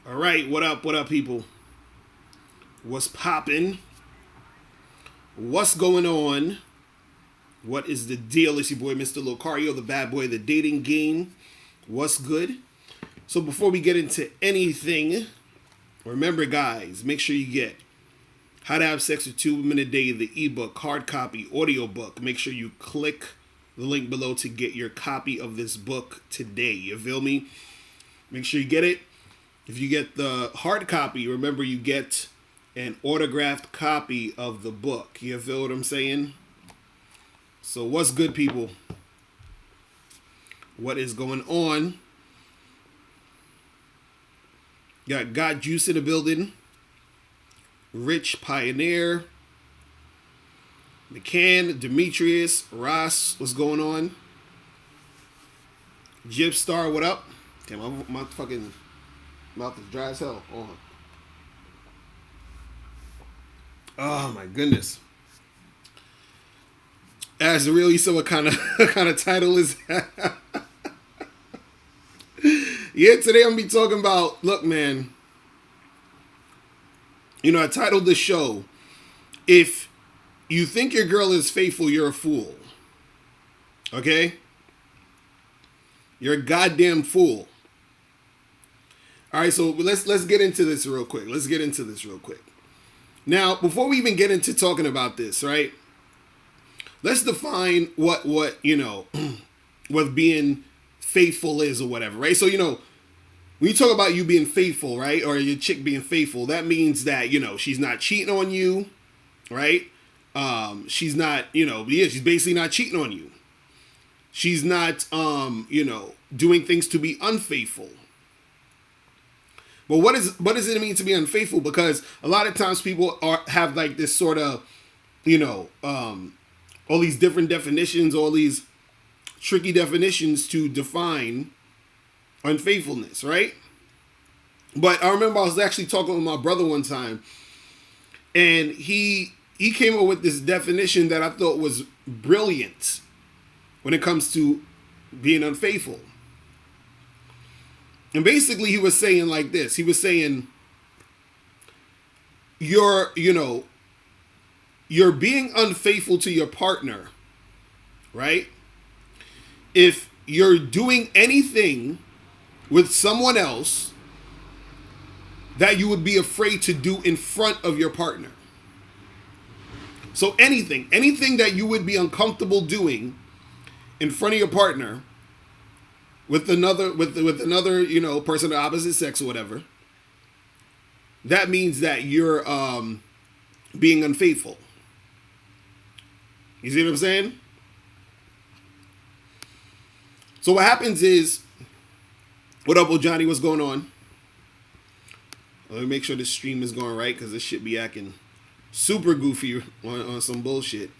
All right, what up, people? What's poppin'? What's going on? What is the deal? It's your boy, Mr. Locario, the bad boy of the dating game. What's good? So before we get into anything, remember, guys, make sure you get How to Have Sex with Two Women a Day, the ebook, hard copy, audiobook. Make sure you click the link below to get your copy of this book today. You feel me? Make sure you get it. If you get the hard copy, remember you get an autographed copy of the book. You feel what I'm saying? So what's good, people? What is going on? Got God Juice in the building. Rich Pioneer. McCann, Demetrius, Ross, what's going on? Jib Star, what up? Damn, my fucking mouth is dry as hell. Oh my goodness. As really, so what kind of title is that? Yeah, today I'm gonna be talking about, look, man. You know, I titled the show, If You Think Your Girl Is Faithful, You're a Fool. Okay? You're a goddamn fool. All right, so let's get into this real quick. Now, before we even get into talking about this, right? Let's define what you know, what being faithful is or whatever, right? So, you know, when you talk about you being faithful, right, or your chick being faithful, that means that, you know, she's not cheating on you, right? She's not, you know, yeah, she's basically not cheating on you. She's not, you know, doing things to be unfaithful. But what does it mean to be unfaithful? Because a lot of times people have like this sort of, you know, all these different definitions, all these tricky definitions to define unfaithfulness, right? But I remember I was actually talking with my brother one time, and he came up with this definition that I thought was brilliant when it comes to being unfaithful. And basically he was saying like this. He was saying you're being unfaithful to your partner, right? If you're doing anything with someone else that you would be afraid to do in front of your partner. So anything that you would be uncomfortable doing in front of your partner with another, you know, person of the opposite sex or whatever, that means that you're being unfaithful. You see what I'm saying? So what happens is, what up, old Johnny? What's going on? Let me make sure this stream is going right, because this shit be acting super goofy on some bullshit.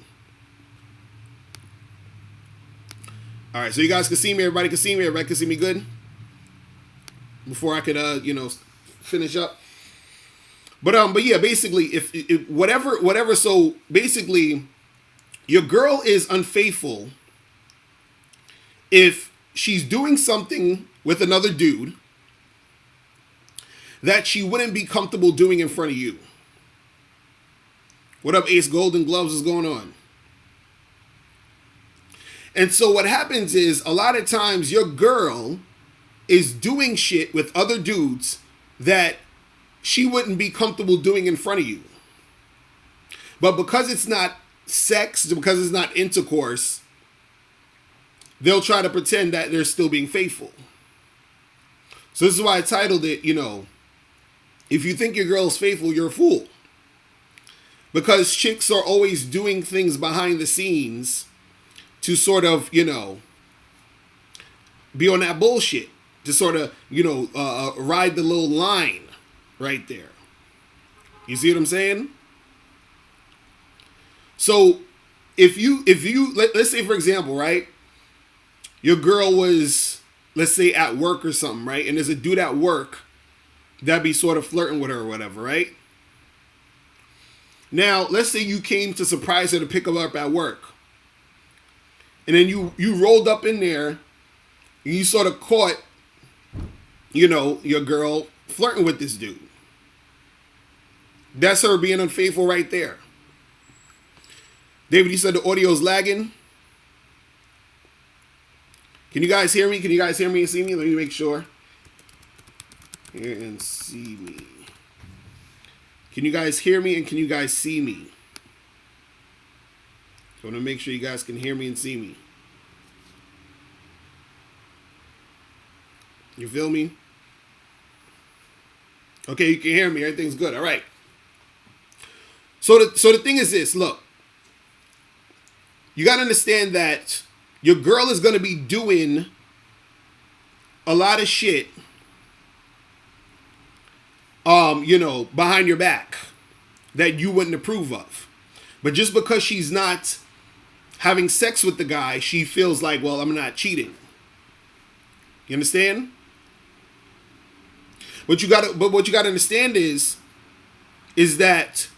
All right, so you guys can see me. Everybody can see me. Everybody can see me good. Before I could, you know, finish up. But yeah, basically, if whatever. So basically, your girl is unfaithful if she's doing something with another dude that she wouldn't be comfortable doing in front of you. What up, Ace Golden Gloves? What's going on? And so what happens is, a lot of times your girl is doing shit with other dudes that she wouldn't be comfortable doing in front of you. But because it's not sex, because it's not intercourse, they'll try to pretend that they're still being faithful. So this is why I titled it, you know, if you think your girl is faithful, you're a fool. Because chicks are always doing things behind the scenes to sort of, you know, be on that bullshit. To sort of, you know, ride the little line right there. You see what I'm saying? So if you let's say, for example, right, your girl was, let's say, at work or something, right, and there's a dude at work that be sort of flirting with her or whatever, right? Now, let's say you came to surprise her to pick her up at work. And then you rolled up in there and you sort of caught, you know, your girl flirting with this dude. That's her being unfaithful right there. David, you said the audio's lagging. Can you guys hear me? Can you guys hear me and see me? Let me make sure. Hear and see me. Can you guys hear me and can you guys see me? I want to make sure you guys can hear me and see me. You feel me? Okay, you can hear me. Everything's good. All right. So the thing is this. Look. You got to understand that your girl is going to be doing a lot of shit, behind your back that you wouldn't approve of. But just because she's not having sex with the guy, she feels like, well, I'm not cheating. You understand? What you got to understand is that,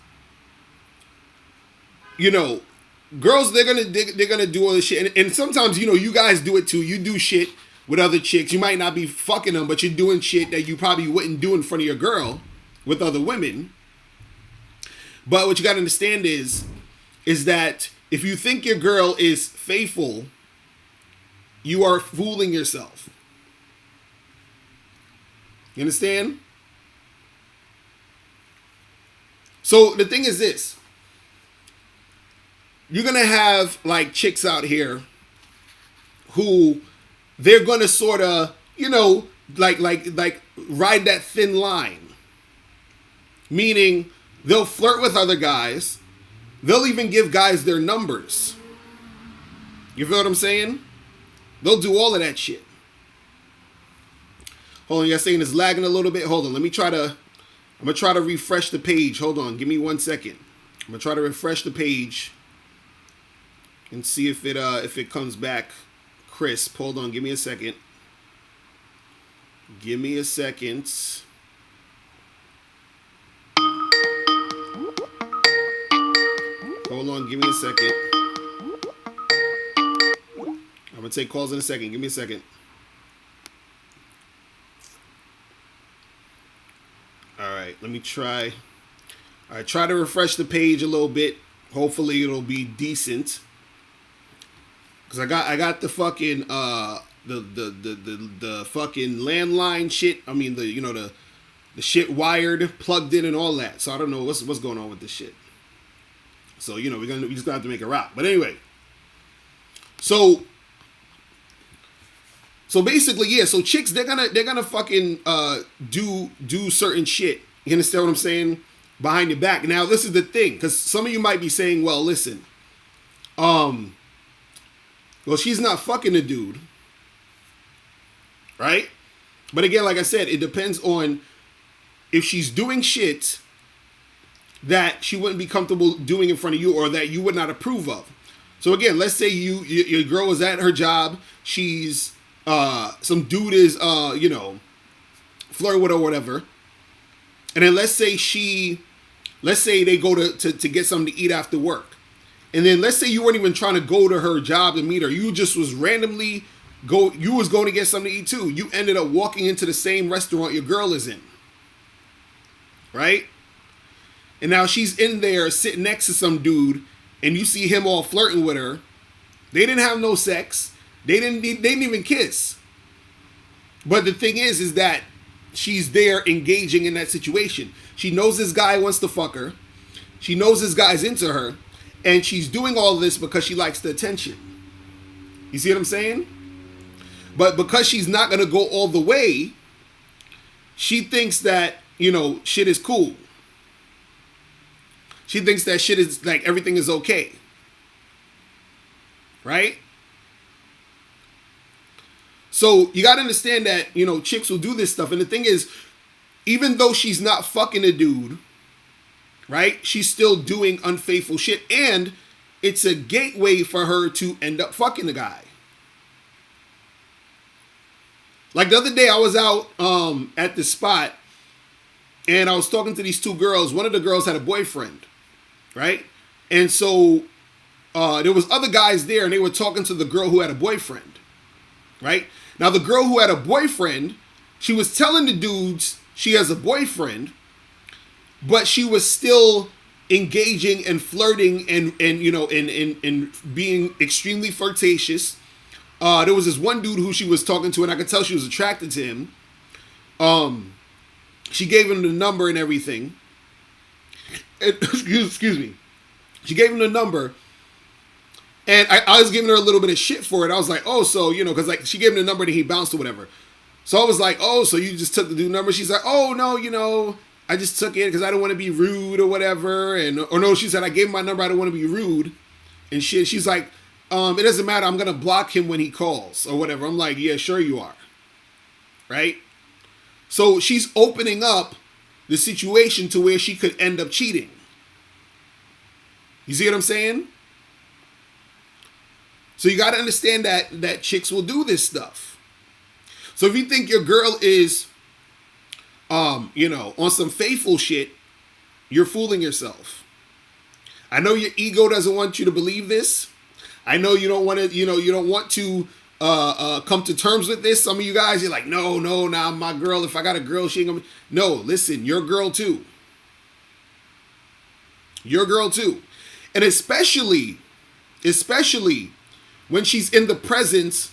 girls, they're gonna do all this shit, and sometimes you guys do it too. You do shit with other chicks. You might not be fucking them, but you're doing shit that you probably wouldn't do in front of your girl with other women. But what you gotta understand is that if you think your girl is faithful, you are fooling yourself. You understand? So the thing is this. You're going to have like chicks out here who they're going to sort of, like ride that thin line. Meaning they'll flirt with other guys. They'll even give guys their numbers. You feel what I'm saying? They'll do all of that shit. Hold on, you're saying it's lagging a little bit. Hold on, I'm going to try to refresh the page. Hold on, give me 1 second. I'm going to try to refresh the page and see if it comes back crisp. Hold on, give me a second. Give me a second. Hold on, give me a second. I'm gonna take calls in a second. Give me a second. All right, let me try. All right, try to refresh the page a little bit. Hopefully it'll be decent. Cause I got the fucking the fucking landline shit. I mean the shit wired, plugged in, and all that. So I don't know what's going on with this shit. So we just gonna have to make it rock. But anyway, so basically, yeah. So chicks, they're gonna fucking do certain shit. You understand what I'm saying? Behind your back. Now this is the thing, because some of you might be saying, well, listen, well, she's not fucking a dude, right? But again, like I said, it depends on if she's doing shit that she wouldn't be comfortable doing in front of you or that you would not approve of. So again, let's say your girl is at her job. She's some dude is flirting with her or whatever. And then let's say they go to get something to eat after work. And then let's say you weren't even trying to go to her job to meet her. You just was randomly you was going to get something to eat too. You ended up walking into the same restaurant your girl is in. Right? And now she's in there sitting next to some dude and you see him all flirting with her. They didn't have no sex. They didn't even kiss. But the thing is that she's there engaging in that situation. She knows this guy wants to fuck her. She knows this guy's into her. And she's doing all this because she likes the attention. You see what I'm saying? But because she's not going to go all the way, she thinks that, shit is cool. She thinks that shit is like everything is okay. Right? So you got to understand that, chicks will do this stuff. And the thing is, even though she's not fucking a dude, right? She's still doing unfaithful shit. And it's a gateway for her to end up fucking the guy. Like the other day, I was out at the spot. And I was talking to these two girls. One of the girls had a boyfriend. Right? And so there was other guys there. And they were talking to the girl who had a boyfriend. Right? Now, the girl who had a boyfriend, she was telling the dudes she has a boyfriend, but she was still engaging and flirting and being extremely flirtatious. There was this one dude who she was talking to, and I could tell she was attracted to him. She gave him the number and everything. Excuse me. She gave him the number, and I was giving her a little bit of shit for it. I was like, oh, so, because like she gave him the number and he bounced or whatever. So I was like, oh, so you just took the dude number? She's like, oh, no, I just took it because I don't want to be rude or whatever. Or no, she said, I gave him my number. I don't want to be rude and shit. She's like, it doesn't matter. I'm going to block him when he calls or whatever. I'm like, yeah, sure you are. Right? So she's opening up the situation to where she could end up cheating. You see what I'm saying? So you got to understand that chicks will do this stuff. So if you think your girl is, on some faithful shit, you're fooling yourself. I know your ego doesn't want you to believe this. I know you don't want to, you don't want to come to terms with this. Some of you guys, you're like, no, nah, my girl, if I got a girl, she ain't gonna be. No, listen, your girl too. Your girl too. And especially when she's in the presence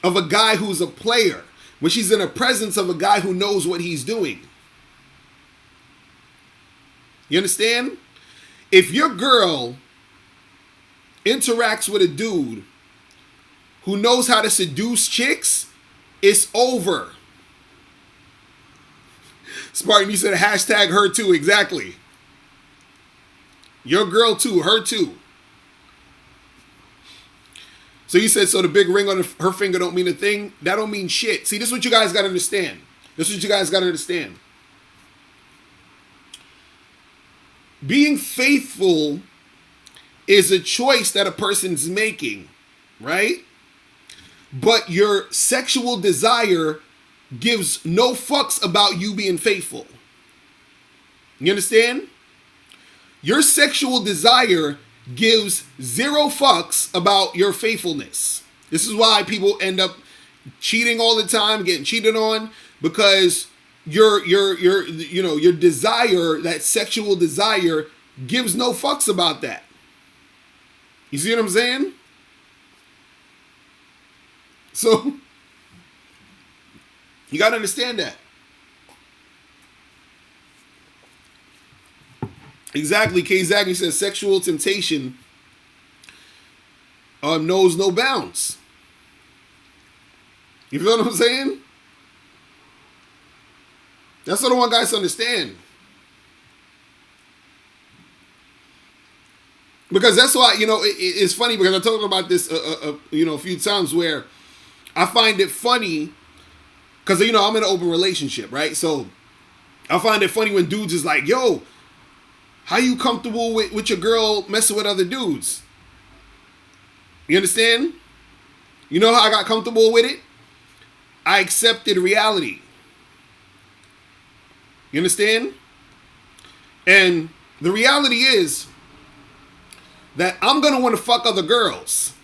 of a guy who's a player. When she's in the presence of a guy who knows what he's doing. You understand? If your girl interacts with a dude who knows how to seduce chicks, it's over. Spartan, you said hashtag her too. Exactly. Your girl too. Her too. So you said, so the big ring on her finger don't mean a thing? That don't mean shit. See, this is what you guys got to understand. Being faithful is a choice that a person's making, right? But your sexual desire gives no fucks about you being faithful. You understand? Your sexual desire gives zero fucks about your faithfulness. This is why people end up cheating all the time, getting cheated on, because your desire, that sexual desire, gives no fucks about that. You see what I'm saying? So you got to understand that. Exactly. K. Zaggy says sexual temptation knows no bounds. You feel what I'm saying? That's what I want guys to understand. Because that's why, it's funny because I talked about this, a few times where I find it funny because, I'm in an open relationship, right? So I find it funny when dudes is like, yo, how you comfortable with your girl messing with other dudes? You understand? You know how I got comfortable with it? I accepted reality. You understand? And the reality is that I'm going to want to fuck other girls.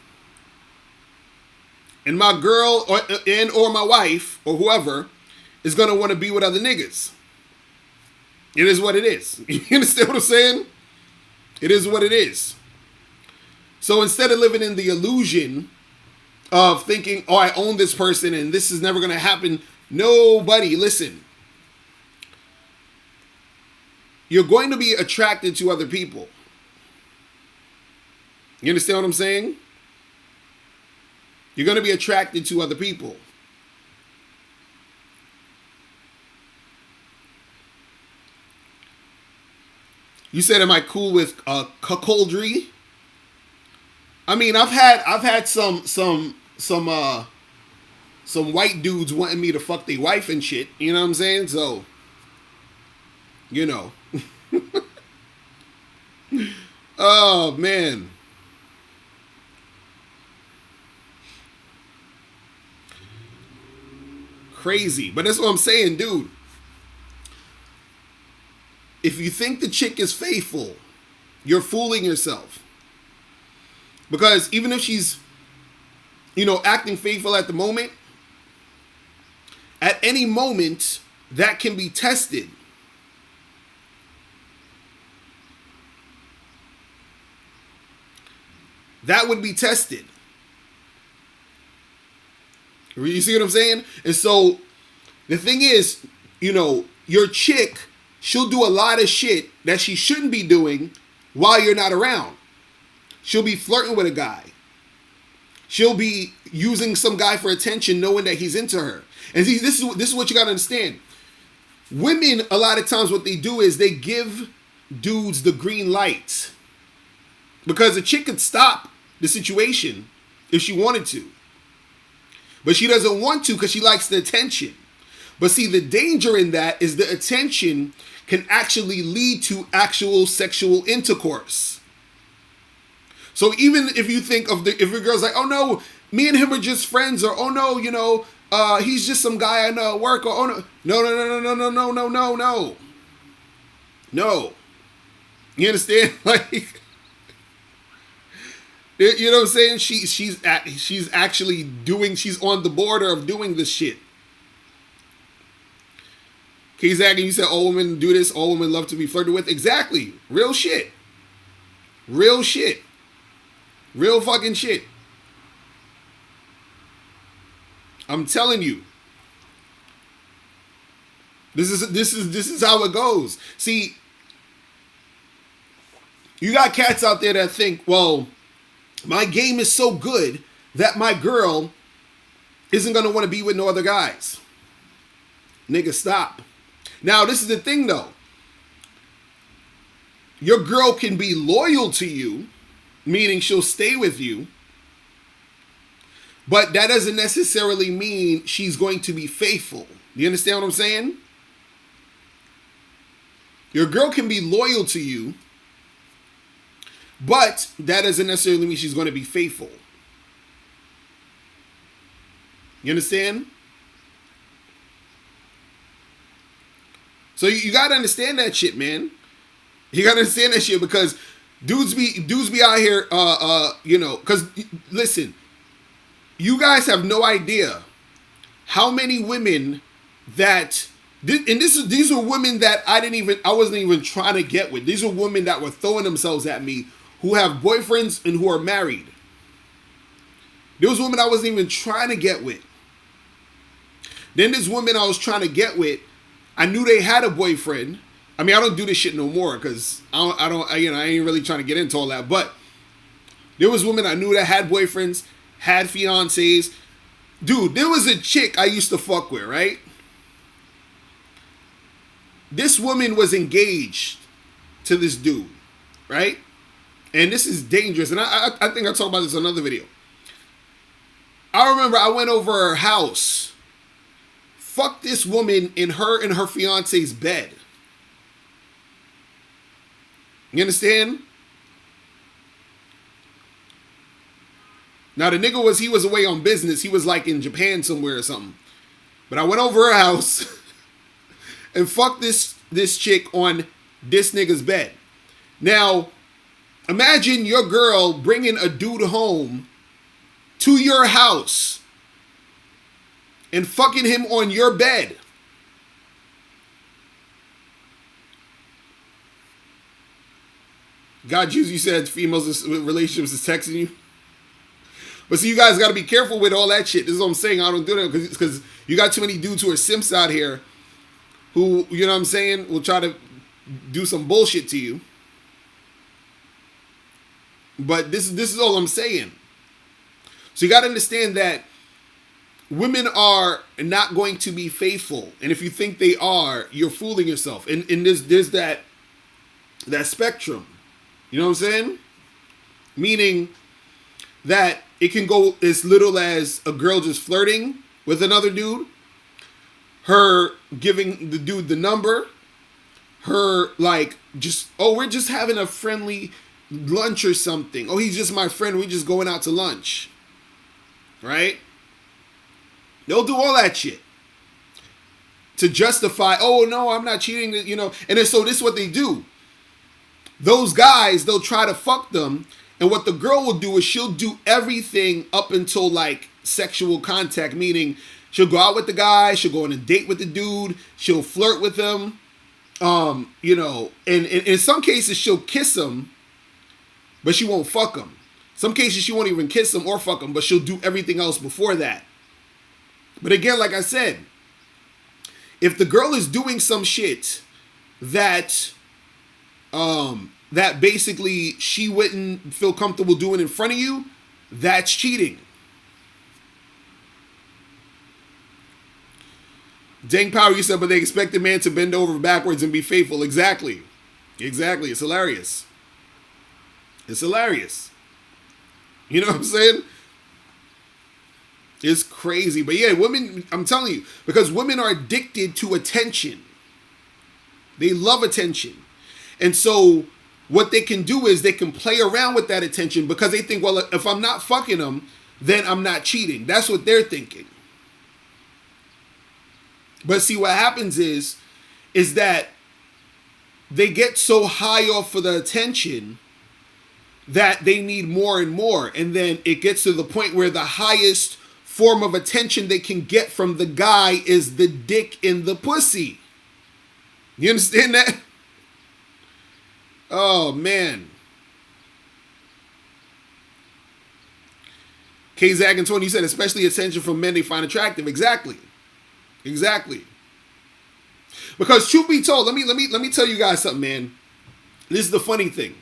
And my girl or my wife or whoever is going to want to be with other niggas. It is what it is. You understand what I'm saying? It is what it is. So instead of living in the illusion of thinking, oh, I own this person and this is never going to happen. Nobody, listen. You're going to be attracted to other people. You understand what I'm saying? You're going to be attracted to other people. You said, am I cool with cuckoldry? I mean, I've had some white dudes wanting me to fuck their wife and shit. You know what I'm saying? So, oh, man. Crazy. But that's what I'm saying, dude. If you think the chick is faithful, you're fooling yourself. Because even if she's, acting faithful at the moment, at any moment, that can be tested. That would be tested. You see what I'm saying? And so the thing is, your chick, she'll do a lot of shit that she shouldn't be doing while you're not around. She'll be flirting with a guy. She'll be using some guy for attention knowing that he's into her. And see, this is what you got to understand. Women, a lot of times what they do is they give dudes the green light. Because a chick could stop the situation if she wanted to. But she doesn't want to because she likes the attention. But see, the danger in that is the attention can actually lead to actual sexual intercourse. So even if you think of if your girl's like, oh no, me and him are just friends, or oh no, he's just some guy I know at work, or oh no. You understand? Like, you know what I'm saying? She's on the border of doing this shit. Kazak, you said all women do this, all women love to be flirted with. Exactly. Real shit. Real shit. Real fucking shit. I'm telling you. This is how it goes. See, you got cats out there that think, well, my game is so good that my girl isn't going to want to be with no other guys. Nigga, stop. Now, this is the thing, though. Your girl can be loyal to you, meaning she'll stay with you, but that doesn't necessarily mean she's going to be faithful. You understand what I'm saying? Your girl can be loyal to you, but that doesn't necessarily mean she's going to be faithful. You understand? So you got to understand that shit, man. You got to understand that shit, because dudes be out here, because listen, you guys have no idea how many women that, these are women that I wasn't even trying to get with. These are women that were throwing themselves at me, who have boyfriends and who are married. There was women I wasn't even trying to get with. Then there's women I was trying to get with, I knew they had a boyfriend. I mean, I don't do this shit no more because I ain't really trying to get into all that. But there was women I knew that had boyfriends, had fiancés. Dude, there was a chick I used to fuck with, right? This woman was engaged to this dude, right? And this is dangerous. And I think I talked about this in another video. I remember I went over her house. Fuck this woman in her and her fiance's bed. You understand? Now the nigga he was away on business. He was like in Japan somewhere or something. But I went over her house and fucked this chick on this nigga's bed. Now, imagine your girl bringing a dude home to your house and fucking him on your bed. God, you said females with relationships is texting you. But see, you guys got to be careful with all that shit. This is what I'm saying. I don't do that because you got too many dudes who are simps out here who, you know what I'm saying, will try to do some bullshit to you. But this is all I'm saying. So you got to understand that women are not going to be faithful. And if you think they are, you're fooling yourself. And there's that spectrum. You know what I'm saying? Meaning that it can go as little as a girl just flirting with another dude, her giving the dude the number, her like we're just having a friendly lunch or something. Oh, he's just my friend. We're just going out to lunch. Right? They'll do all that shit to justify, oh no, I'm not cheating, you know. And then, so this is what they do. Those guys, they'll try to fuck them. And what the girl will do is she'll do everything up until like sexual contact, meaning She'll go out with the guy. She'll go on a date with the dude. She'll flirt with him. You know, and in some cases she'll kiss him, but she won't fuck him. Some cases she won't even kiss him or fuck him, but she'll do everything else before that. But again, like I said, if the girl is doing some shit that that basically she wouldn't feel comfortable doing in front of you, that's cheating. Dang Power, you said, but they expect a man to bend over backwards and be faithful. Exactly. Exactly. It's hilarious. It's hilarious. You know what I'm saying? It's crazy. But yeah, women, I'm telling you, because women are addicted to attention. They love attention. And so what they can do is they can play around with that attention because they think, well, if I'm not fucking them, then I'm not cheating. That's what they're thinking. But see, what happens is that they get so high off of the attention that they need more and more. And then it gets to the point where the highest form of attention they can get from the guy is the dick in the pussy. You understand that? Oh, man. K-Zag and Tony said, especially attention from men they find attractive. Exactly. Exactly. Because truth be told, let me tell you guys something, man. This is the funny thing.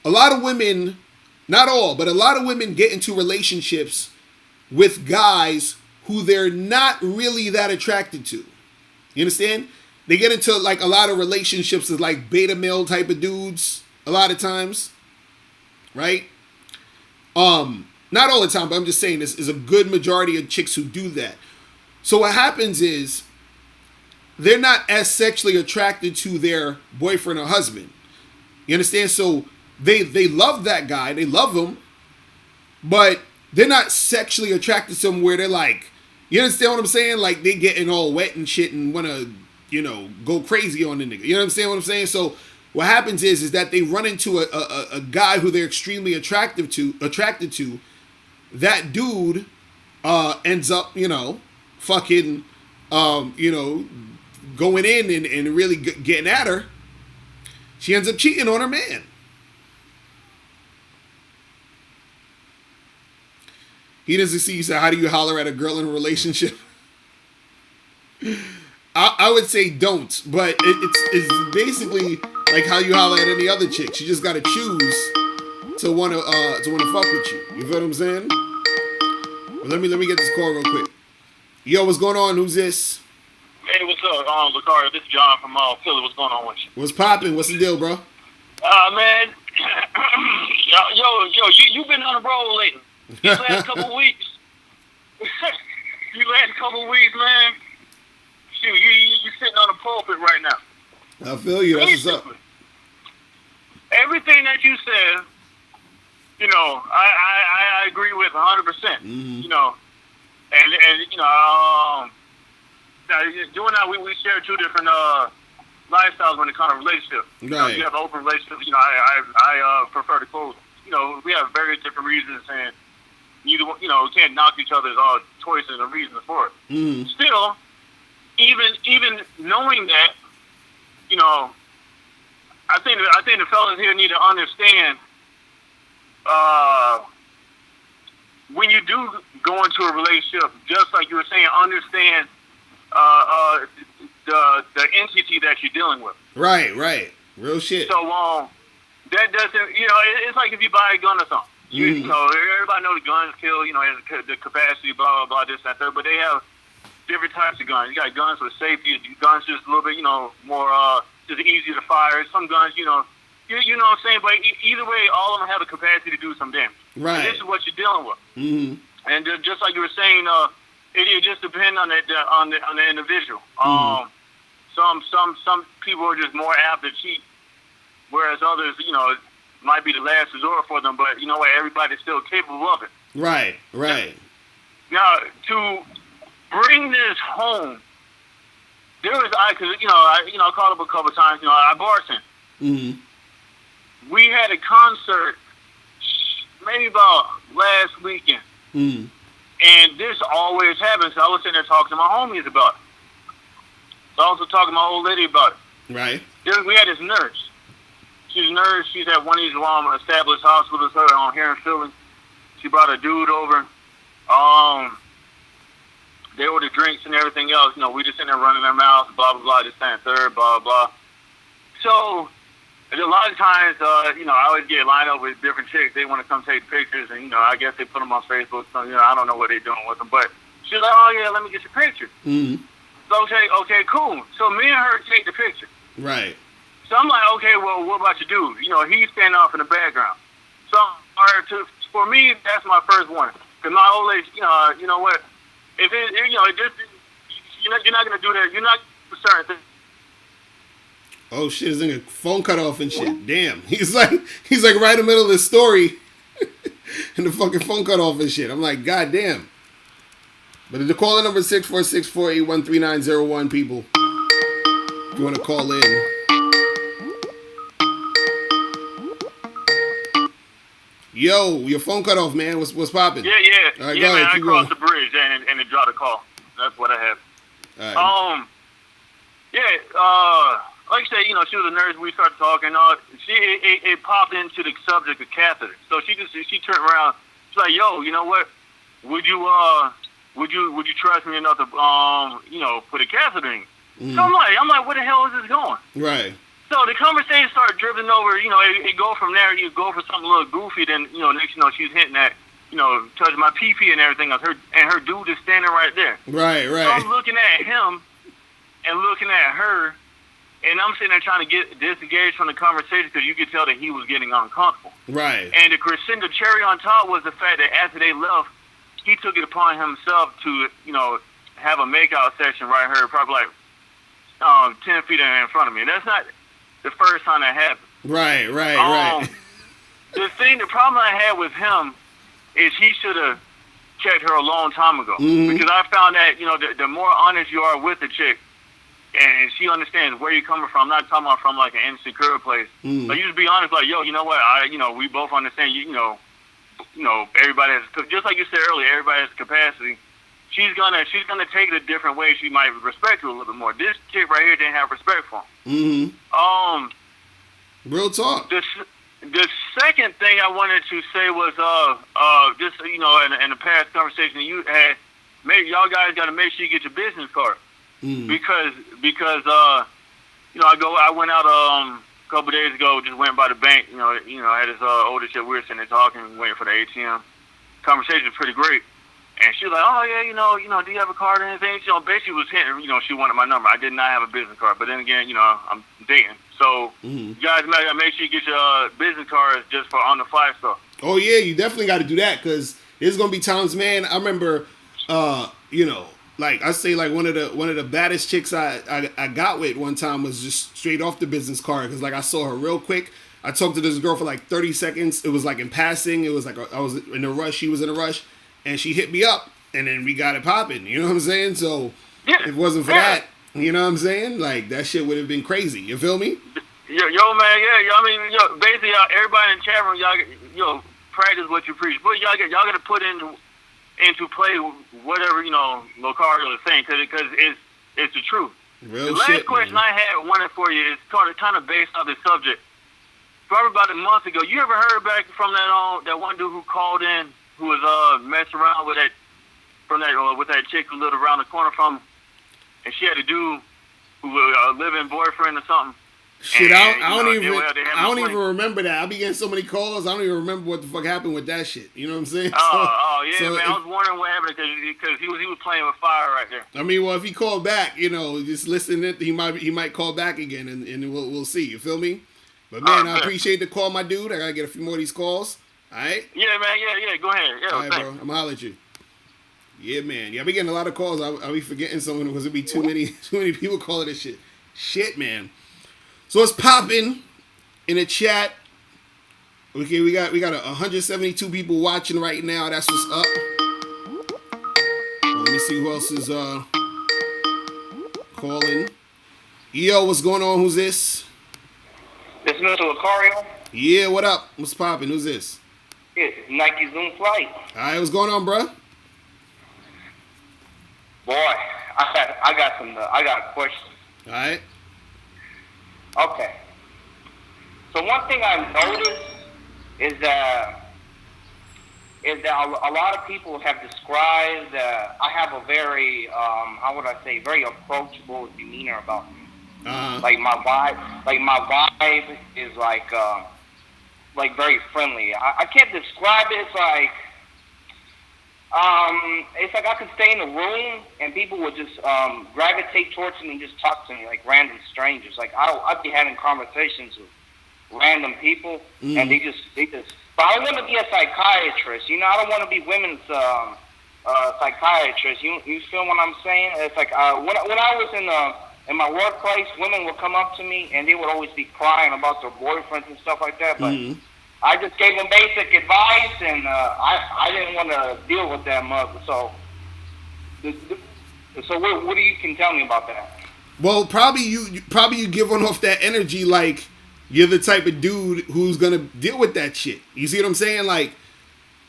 A lot of women, not all, but a lot of women get into relationships with guys who they're not really that attracted to. You understand? They get into like a lot of relationships with like beta male type of dudes a lot of times. Right? Not all the time, but I'm just saying this is a good majority of chicks who do that. So what happens is they're not as sexually attracted to their boyfriend or husband. You understand? So they love that guy. They love him. But they're not sexually attracted to him where they're like, you understand what I'm saying? Like they getting all wet and shit and want to, you know, go crazy on the nigga. You know what I'm saying? So what happens is that they run into a guy who they're extremely attracted to. That dude ends up, you know, fucking, you know, going in and really getting at her. She ends up cheating on her man. He doesn't see you say, how do you holler at a girl in a relationship? I would say don't, but it's basically like how you holler at any other chick. She just got to choose to want to fuck with you. You feel what I'm saying? Well, let me get this call real quick. Yo, what's going on? Who's this? Hey, what's up? Locario, this is John from Philly. What's going on with you? What's popping? What's the deal, bro? Man, you've been on the road lately. These last couple weeks. Man. Shoot, you're sitting on the pulpit right now. I feel you. That's what's up. Everything that you said, you know, I agree with 100%. You know, and you know, doing that, we share two different lifestyles when it comes to relationship. Right. You know, you have an open relationship. You know, I prefer to close. You know, we have various different reasons, and neither, you know, we can't knock each other's choices and reasons for it. Still, even knowing that, you know, I think the fellas here need to understand when you do go into a relationship, just like you were saying, understand the entity that you're dealing with. Right. Real shit. So that doesn't, you know, it's like if you buy a gun or something. You know, everybody knows guns kill, you know, the capacity, blah, blah, blah, this, that, third, but they have different types of guns. You got guns with safety, guns just a little bit, you know, more just easy to fire. Some guns, you know what I'm saying? But either way, all of them have the capacity to do some damage. Right. And this is what you're dealing with. And just like you were saying, it just depends on the individual. Some people are just more apt to cheat, whereas others, you know, might be the last resort for them. But you know what? Everybody's still capable of it. Right. Now, to bring this home, there was because I called up a couple of times. You know, I bartend. We had a concert maybe about last weekend, and And this always happens. So I was sitting there talking to my homies about it. So I was also talking to my old lady about it. Right. We had this nurse. She's a nurse. She's at one of these established hospitals here in Philly. She brought a dude over. They ordered drinks and everything else. We just sitting there running their mouths, blah, blah, blah, this, that, and third, blah, blah. So, a lot of times, I always get lined up with different chicks. They want to come take pictures, and, I guess they put them on Facebook. So, I don't know what they're doing with them. But she's like, oh, yeah, let me get your picture. Mm-hmm. So, okay, cool. So, me and her take the picture. Right. So, I'm like, okay, well, what about your dude? He's standing off in the background. So, for me, that's my first one. Because my old lady, you know what? If it just, you're not going to do that. You're not certain things. Oh shit! His nigga phone cut off and shit. Damn, he's like right in the middle of the story, and the fucking phone cut off and shit. I'm like, god damn. But the caller number 646-481-3901. People, if you want to call in. Yo, your phone cut off, man. What's popping? Yeah. All right, yeah, go man, ahead, I crossed the bridge and it dropped a call. That's what I have. All right. Like I said, she was a nurse. We started talking. It popped into the subject of catheter. So she turned around. She's like, "Yo, you know what? Would you trust me enough to put a catheter in?" Mm. So I'm like, where the hell is this going? Right. So the conversation started drifting over. It go from there. You go for something a little goofy. Then next she's hitting that. Touching my pee and everything else. Her dude is standing right there. Right. So I'm looking at him and looking at her. And I'm sitting there trying to get disengaged from the conversation because you could tell that he was getting uncomfortable. Right. And the crescendo cherry on top was the fact that after they left, he took it upon himself to, have a makeout session right here, probably like 10 feet in front of me. And that's not the first time that happened. Right. The problem I had with him is he should have checked her a long time ago. Mm-hmm. Because I found that, the more honest you are with the chick, and she understands where you're coming from. I'm not talking about from like an insecure place. Mm. But you just be honest, like, yo, you know what? We both understand. Everybody has, just like you said earlier, everybody has capacity. She's gonna take it a different way. She might respect you a little bit more. This chick right here didn't have respect for him. Mm-hmm. Real talk. The second thing I wanted to say was just in the past conversation that you had, y'all guys got to make sure you get your business card. Mm. Because I went out a couple of days ago, just went by the bank, I had this older chick, we were sitting there talking, waiting for the ATM. Conversation was pretty great. And she was like, oh yeah, do you have a card or anything? She basically was hitting, she wanted my number. I did not have a business card, but then again, I'm dating. So you guys make sure you get your business cards just for on the fly stuff. Oh yeah, you definitely got to do that because there's gonna be times, man. I remember, like I say, like one of the baddest chicks I got with one time was just straight off the business card because like I saw her real quick. I talked to this girl for like 30 seconds. It was like in passing. It was like I was in a rush. She was in a rush, and she hit me up, and then we got it popping. You know what I'm saying? So if it wasn't for that, you know what I'm saying? Like that shit would have been crazy. You feel me? Yo, man, yeah. I mean, basically, everybody in the chat room, y'all, practice what you preach. But y'all got to put into play whatever Locario is saying because it's the truth. Real the last question I had wanted for you is kind of based on the subject. Probably about a month ago, you ever heard back from that one dude who called in who was messing around with that chick who lived around the corner from him, and she had a dude who was a living boyfriend or something. Shit, I don't even remember that. I be getting so many calls. I don't even remember what the fuck happened with that shit. You know what I'm saying? Man. I was wondering what happened because he was playing with fire right there. I mean, well, if he called back, just listen. He might call back again, and we'll see. You feel me? But man, I appreciate the call, my dude. I gotta get a few more of these calls. All right? Yeah, man. Yeah. Go ahead. Yeah. All right, bro. I'm gonna holler at you. Yeah, man. Yeah, I be getting a lot of calls. I be forgetting someone because it be too many people calling this shit. Shit, man. So it's popping in the chat. Okay, we got 172 people watching right now. That's what's up. Well, let me see who else is calling. Yo, what's going on? Who's this? This is Mr. Locario. Yeah, what up? What's popping? Who's this? It's Nike Zoom Flight. All right, what's going on, bro? Boy, I got a question. All right. Okay. So one thing I've noticed is that a lot of people have described that I have a very how would I say, very approachable demeanor about me. Like my vibe is like very friendly. I can't describe it. It's like I could stay in a room and people would just gravitate towards me and just talk to me like random strangers. Like I'd be having conversations with random people and they just. But I don't want to be a psychiatrist. You know, I don't want to be women's psychiatrist. You feel what I'm saying? It's like when I was in my workplace, women would come up to me and they would always be crying about their boyfriends and stuff like that. But I just gave them basic advice, and I didn't want to deal with them. So what do you can tell me about that? Well, probably you giving off that energy like you're the type of dude who's gonna deal with that shit. You see what I'm saying? Like,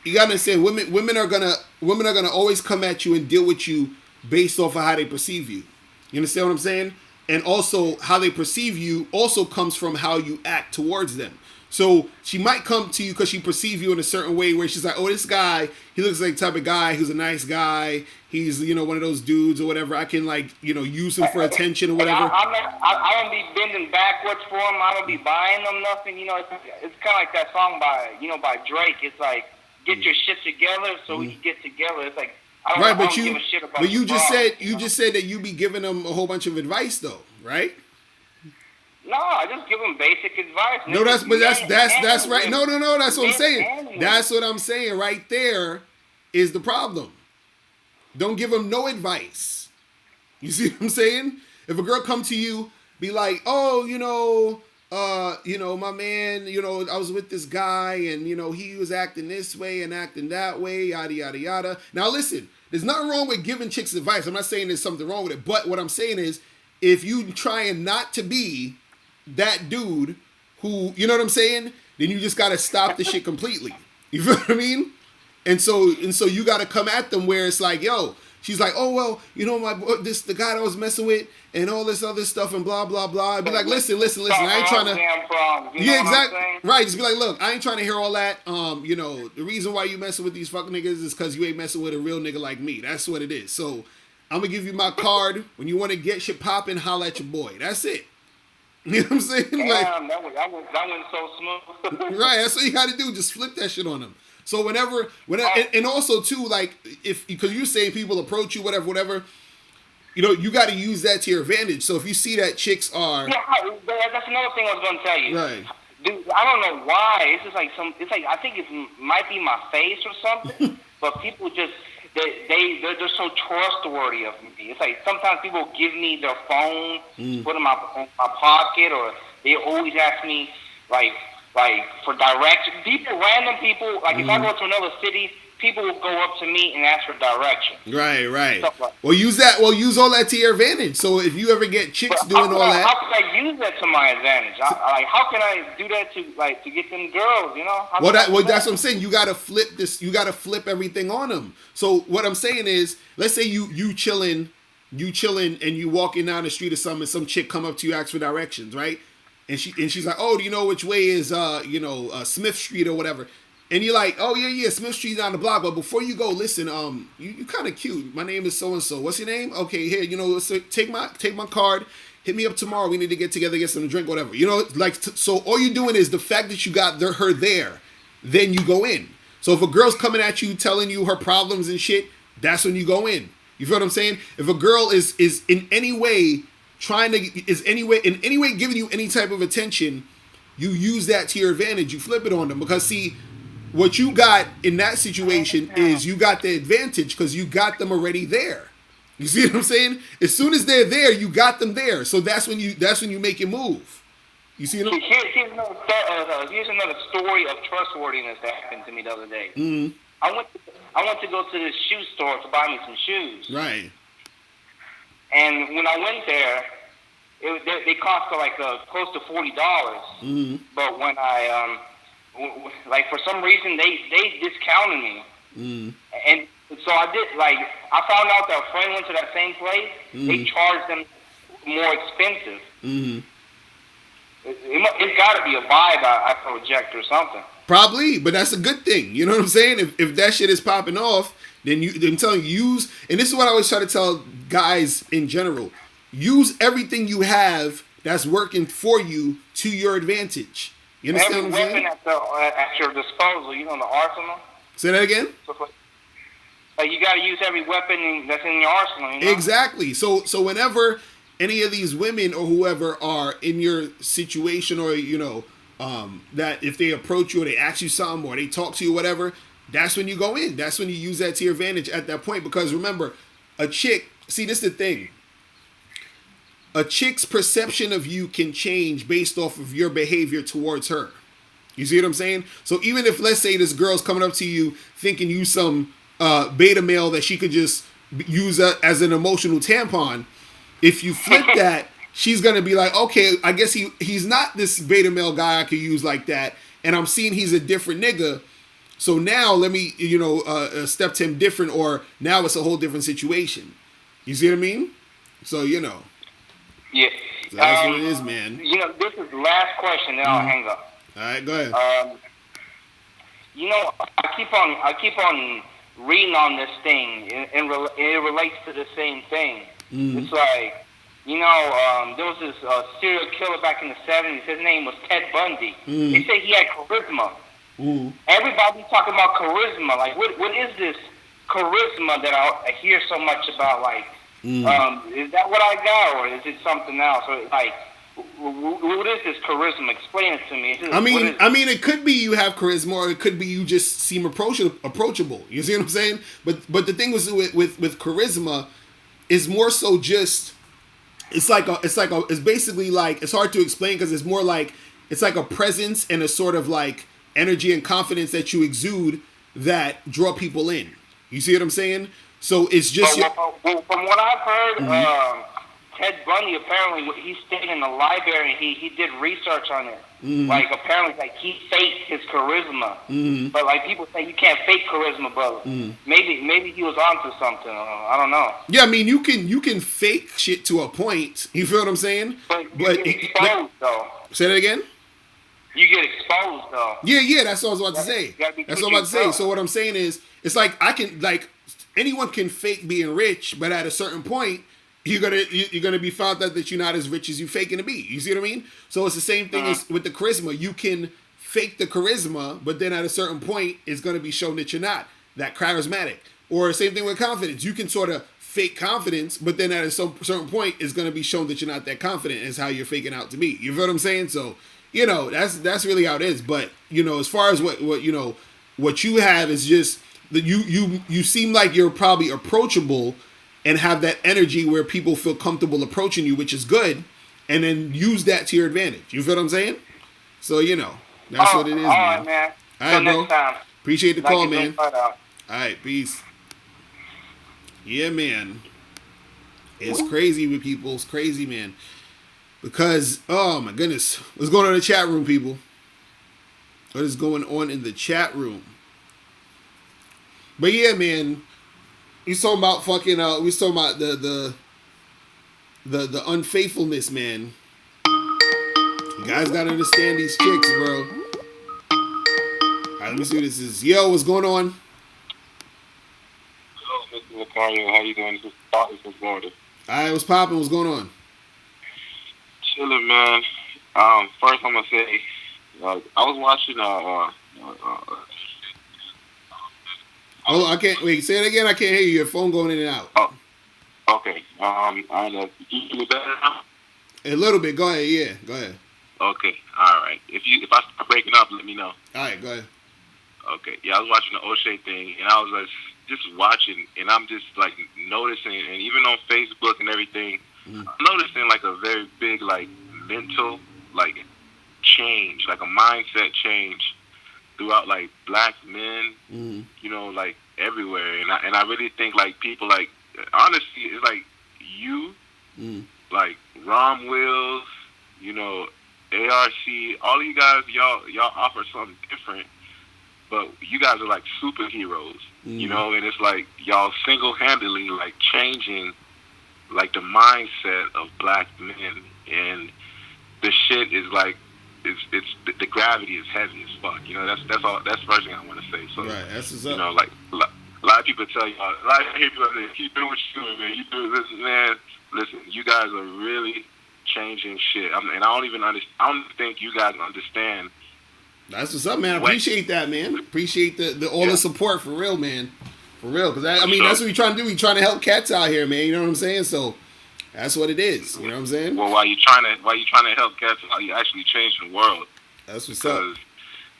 you gotta understand, women are gonna always come at you and deal with you based off of how they perceive you. You understand what I'm saying? And also, how they perceive you also comes from how you act towards them. So she might come to you because she perceives you in a certain way where she's like, oh, this guy, he looks like the type of guy who's a nice guy. He's, one of those dudes or whatever. I can use him for attention or whatever. I don't be bending backwards for him. I don't be buying them nothing. It's kind of like that song by Drake. It's like, get your shit together so we can get together. It's like, I don't give a shit about. But you just said that you be giving them a whole bunch of advice though, right? No, I just give them basic advice. No, that's right. No, that's what I'm saying. That's what I'm saying. Right there is the problem. Don't give them no advice. You see what I'm saying? If a girl come to you, be like, oh, my man, I was with this guy and, he was acting this way and acting that way, yada, yada, yada. Now, listen, there's nothing wrong with giving chicks advice. I'm not saying there's something wrong with it. But what I'm saying is, if you trying not to be that dude who, you know what I'm saying? Then you just got to stop the shit completely. You feel what I mean? And so you got to come at them where it's like, yo, she's like, oh, well, the guy that I was messing with and all this other stuff and blah, blah, blah. I'd be like, listen, I ain't trying to. Yeah, exactly. Right. Just be like, look, I ain't trying to hear all that. The reason why you messing with these fucking niggas is because you ain't messing with a real nigga like me. That's what it is. So I'm going to give you my card. When you want to get shit popping, holla at your boy. That's it. You know what I'm saying? Damn, that went so smooth. Right. That's what you got to do. Just flip that shit on them. So whenever, and also too, like because you're saying people approach you, whatever, you got to use that to your advantage. So if you see that chicks are, yeah, that's another thing I was going to tell you. Right. Dude, I don't know why. It's just like I think it might be my face or something, but people just they're just so trustworthy of me. It's like sometimes people give me their phone, put it in my pocket, or they always ask me like for direction. Random people, like if I go to another city, people will go up to me and ask for direction. Right. Like Well, use all that to your advantage. So if you ever get chicks doing all that, how can I use that to my advantage? How can I do that to get them girls? That's what I'm saying. You gotta flip this. You gotta flip everything on them. So what I'm saying is, let's say you chilling, and you walking down the street or something, and some chick come up to you, ask for directions, right? And she's like, oh, do you know which way is Smith Street or whatever? And you're like, oh yeah, Smith Street down the block. But before you go, listen, you kind of cute. My name is so and so. What's your name? Okay, here, take my card. Hit me up tomorrow. We need to get together, get something to drink, whatever. So all you're doing is the fact that you got her there, then you go in. So if a girl's coming at you, telling you her problems and shit, that's when you go in. You feel what I'm saying? If a girl is in any way in any way giving you any type of attention, you use that to your advantage. You flip it on them because see. What you got in that situation is you got the advantage because you got them already there. You see what I'm saying? As soon as they're there, you got them there. So that's when you make your move. You see what I'm saying? Here's another story of trustworthiness that happened to me the other day. Mm-hmm. I went to go to this shoe store to buy me some shoes. Right. And when I went there, they cost like close to $40. Mm-hmm. But when I for some reason they discounted me, and So I did, like, I found out that a friend went to that same place. They charged them more expensive. It's got to be a vibe I project or something. Probably, but that's a good thing. You know what I'm saying? If that shit is popping off, then I'm telling you, use, and this is what I always try to tell guys in general, use everything you have that's working for you to your advantage. You understand what I'm saying? Every weapon at your disposal, the arsenal. Say that again? Like you got to use every weapon that's in your arsenal. Exactly. So whenever any of these women or whoever are in your situation, or that if they approach you or they ask you something or they talk to you, whatever, that's when you go in. That's when you use that to your advantage at that point. Because remember, a chick, see, this is the thing. A chick's perception of you can change based off of your behavior towards her. You see what I'm saying? So even if, let's say, this girl's coming up to you thinking you some beta male that she could just use as an emotional tampon, if you flip that, she's going to be like, okay, I guess he's not this beta male guy I could use like that, and I'm seeing he's a different nigga, so now let me, step to him different, or now it's a whole different situation. You see what I mean? So, Yeah. So that's what it is, man. This is the last question, then I'll hang up. All right, go ahead. I keep on reading on this thing, and it relates to the same thing. It's like, there was this serial killer back in the 70s. His name was Ted Bundy. They say he had charisma. Everybody's talking about charisma. Like, what is this charisma that I hear so much about? Like, is that what I got, or is it something else? Or like, what is this charisma? Explain it to me. I mean, it could be you have charisma, or it could be you just seem approachable. You see what I'm saying? But the thing was with charisma is more so just it's basically like, it's hard to explain because it's more like it's like a presence and a sort of like energy and confidence that you exude that draw people in. You see what I'm saying? So it's just from what I've heard. Ted Bundy, apparently, he stayed in the library and he did research on it. Like, apparently, like, he faked his charisma. But, like, people say you can't fake charisma, but maybe he was onto something. I don't know. Yeah, I mean, you can fake shit to a point. You feel what I'm saying? But you get exposed, though. Say that again? You get exposed, though. Yeah, that's what I was about to say. That's what I'm about to say. So what I'm saying is, it's like, anyone can fake being rich, but at a certain point, you're gonna be found out that you're not as rich as you faking to be. You see what I mean? So it's the same thing as with the charisma. You can fake the charisma, but then at a certain point, it's gonna be shown that you're not that charismatic. Or same thing with confidence. You can sort of fake confidence, but then at a certain point, it's gonna be shown that you're not that confident as how you're faking out to be. You feel what I'm saying? So that's really how it is. But as far as what you have is just that you seem like you're probably approachable and have that energy where people feel comfortable approaching you, which is good, and then use that to your advantage. You feel what I'm saying? So, that's what it is, man. All right, man. All right, bro. Next time. Appreciate the call, man. All right, peace. Yeah, man. It's crazy with people. It's crazy, man. Because, oh, my goodness. What's going on in the chat room, people? What is going on in the chat room? But, yeah, man. He's talking about fucking. We was talking about the unfaithfulness, man. You guys gotta understand these chicks, bro. All right, let me see what this is. Yo, what's going on? Hello, Mr. Locario. How you doing? This is Bobby from Florida. All right, what's popping? What's going on? Chilling, man. First, I'm gonna say, I was watching Oh, I can't wait. Say it again. I can't hear you. Your phone going in and out. Oh, okay. I know. You hear me better now? A little bit. Go ahead. Yeah, go ahead. Okay. All right. If I start breaking up, let me know. All right, go ahead. Okay. Yeah, I was watching the O'Shea thing, and I was like, just watching, and I'm just like noticing, and even on Facebook and everything, I'm noticing like a very big like mental like change, like a mindset change throughout like black men, like everywhere, and I really think like people like honestly it's like you, like Rom Wills, ARC, all of you guys, y'all offer something different, but you guys are like superheroes, you know, and it's like y'all single-handedly like changing like the mindset of black men, and the shit is like it's the gravity is heavy as fuck. You know, that's all. That's the first thing I want to say. So Right, that's what's up. you know, like a lot of people tell you, a lot of people say, keep doing what you're doing, man. You do this, man. Listen, you guys are really changing shit. And I don't even understand. I don't think you guys understand. That's what's up, man. I appreciate that, man. Appreciate the all the support for real, man. For real, because I mean that's what we trying to do. We trying to help cats out here, man. You know what I'm saying? So that's what it is. You know what I'm saying? Well, while you trying to help cats, you actually changing the world. That's what's up.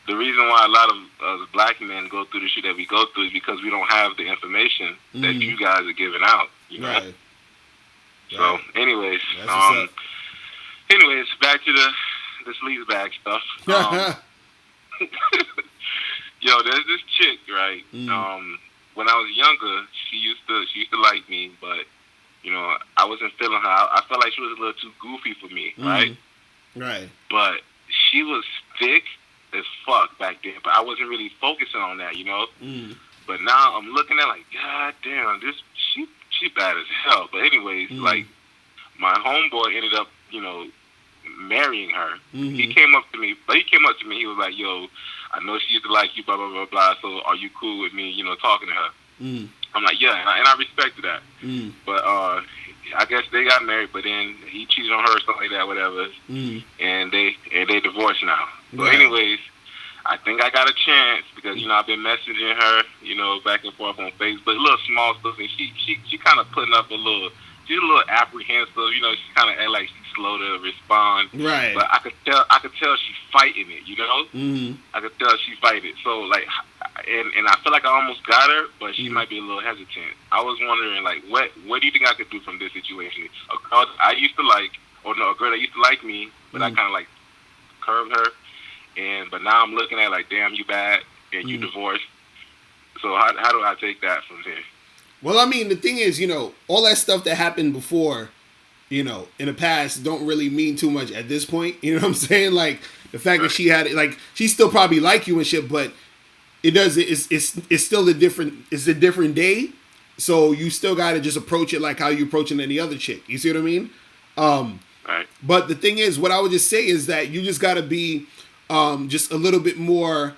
The reason why a lot of black men go through the shit that we go through is because we don't have the information that you guys are giving out. You know? Right. So, anyways, back to the sleaze bag stuff. Yo, there's this chick, right? When I was younger, she used to like me, but you know, I wasn't feeling her. I felt like she was a little too goofy for me, right? Right. But she was thick as fuck back then, but I wasn't really focusing on that, you know. But now I'm looking at like, god damn, she bad as hell. But anyways, like my homeboy ended up, you know, marrying her. He came up to me, he was like, yo, I know she used to like you, blah blah blah blah, so are you cool with me, you know, talking to her? I'm like, yeah, and I respected that. But I guess they got married, but then he cheated on her or something like that, whatever. And they divorced now. But anyways, I think I got a chance because, you know, I've been messaging her, you know, back and forth on Facebook, little small stuff, and she kind of putting up she's a little apprehensive, you know, she kind of act like she's slow to respond. Right. But I could tell she's fighting it, you know? I could tell she's fighting it. So, like, and I feel like I almost got her, but she might be a little hesitant. I was wondering, like, what do you think I could do from this situation? A girl I used to like, or no, a girl that used to like me, but I kind of, like, curved her. But now I'm looking at, like, damn, you bad, and you divorced. So how do I take that from here? Well, I mean, the thing is, you know, all that stuff that happened before, you know, in the past don't really mean too much at this point. You know what I'm saying? Like, the fact that she had it, like, she still probably like you and shit, but it's still a different day. So you still got to just approach it like how you approaching any other chick. You see what I mean? Right. But the thing is, what I would just say is that you just got to be just a little bit more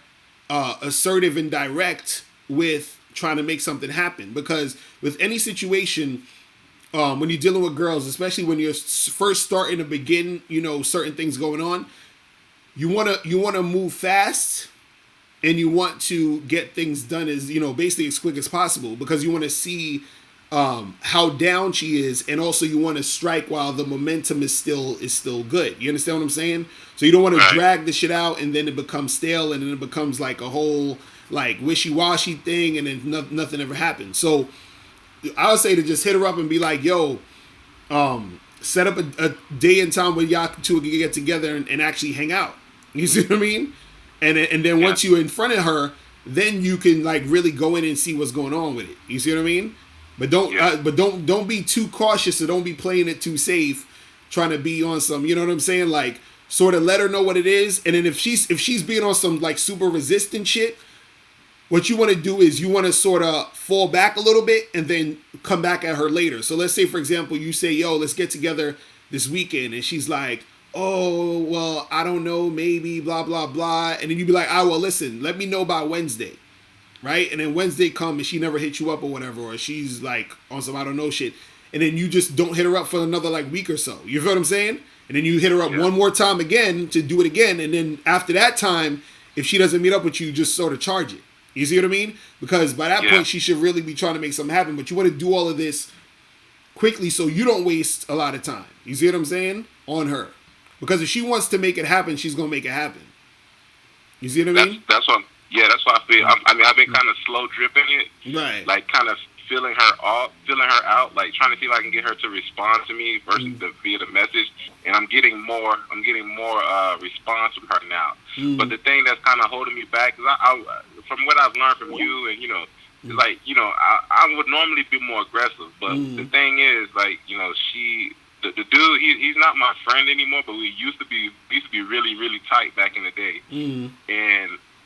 assertive and direct with trying to make something happen, because with any situation, when you're dealing with girls, especially when you're first starting to begin, you know, certain things going on, you want to move fast, and you want to get things done as, you know, basically as quick as possible, because you want to see how down she is, and also you want to strike while the momentum is still good. You understand what I'm saying? So you don't want to drag the shit out and then it becomes stale, and then it becomes like a whole like wishy-washy thing, and then nothing ever happens. So I would say to just hit her up and be like, yo, set up a day and time where y'all two can get together and actually hang out. You see what I mean? And then once you're in front of her, then you can like really go in and see what's going on with it. You see what I mean? But don't be too cautious, or don't be playing it too safe, trying to be on some, you know what I'm saying? Like, sort of let her know what it is, and then if she's being on some like super resistant shit, what you want to do is you want to sort of fall back a little bit and then come back at her later. So let's say, for example, you say, yo, let's get together this weekend. And she's like, oh, well, I don't know, maybe, blah, blah, blah. And then you be like, well, listen, let me know by Wednesday. Right? And then Wednesday come and she never hit you up or whatever, or she's like on some I don't know shit. And then you just don't hit her up for another like week or so. You feel what I'm saying? And then you hit her up one more time again to do it again. And then after that time, if she doesn't meet up with you, just sort of charge it. You see what I mean? Because by that point, she should really be trying to make something happen. But you want to do all of this quickly so you don't waste a lot of time. You see what I'm saying? On her. Because if she wants to make it happen, she's going to make it happen. You see what I mean? That's what I feel. I mean, I've been kind of slow dripping it. Right. Like, kind of feeling her out, like trying to see if I can get her to respond to me versus via the message. And I'm getting more response from her now. But the thing that's kind of holding me back is I from what I've learned from you, and you know, it's like, you know, I would normally be more aggressive, but the thing is, like, you know, the dude, he's not my friend anymore, but we used to be really, really tight back in the day.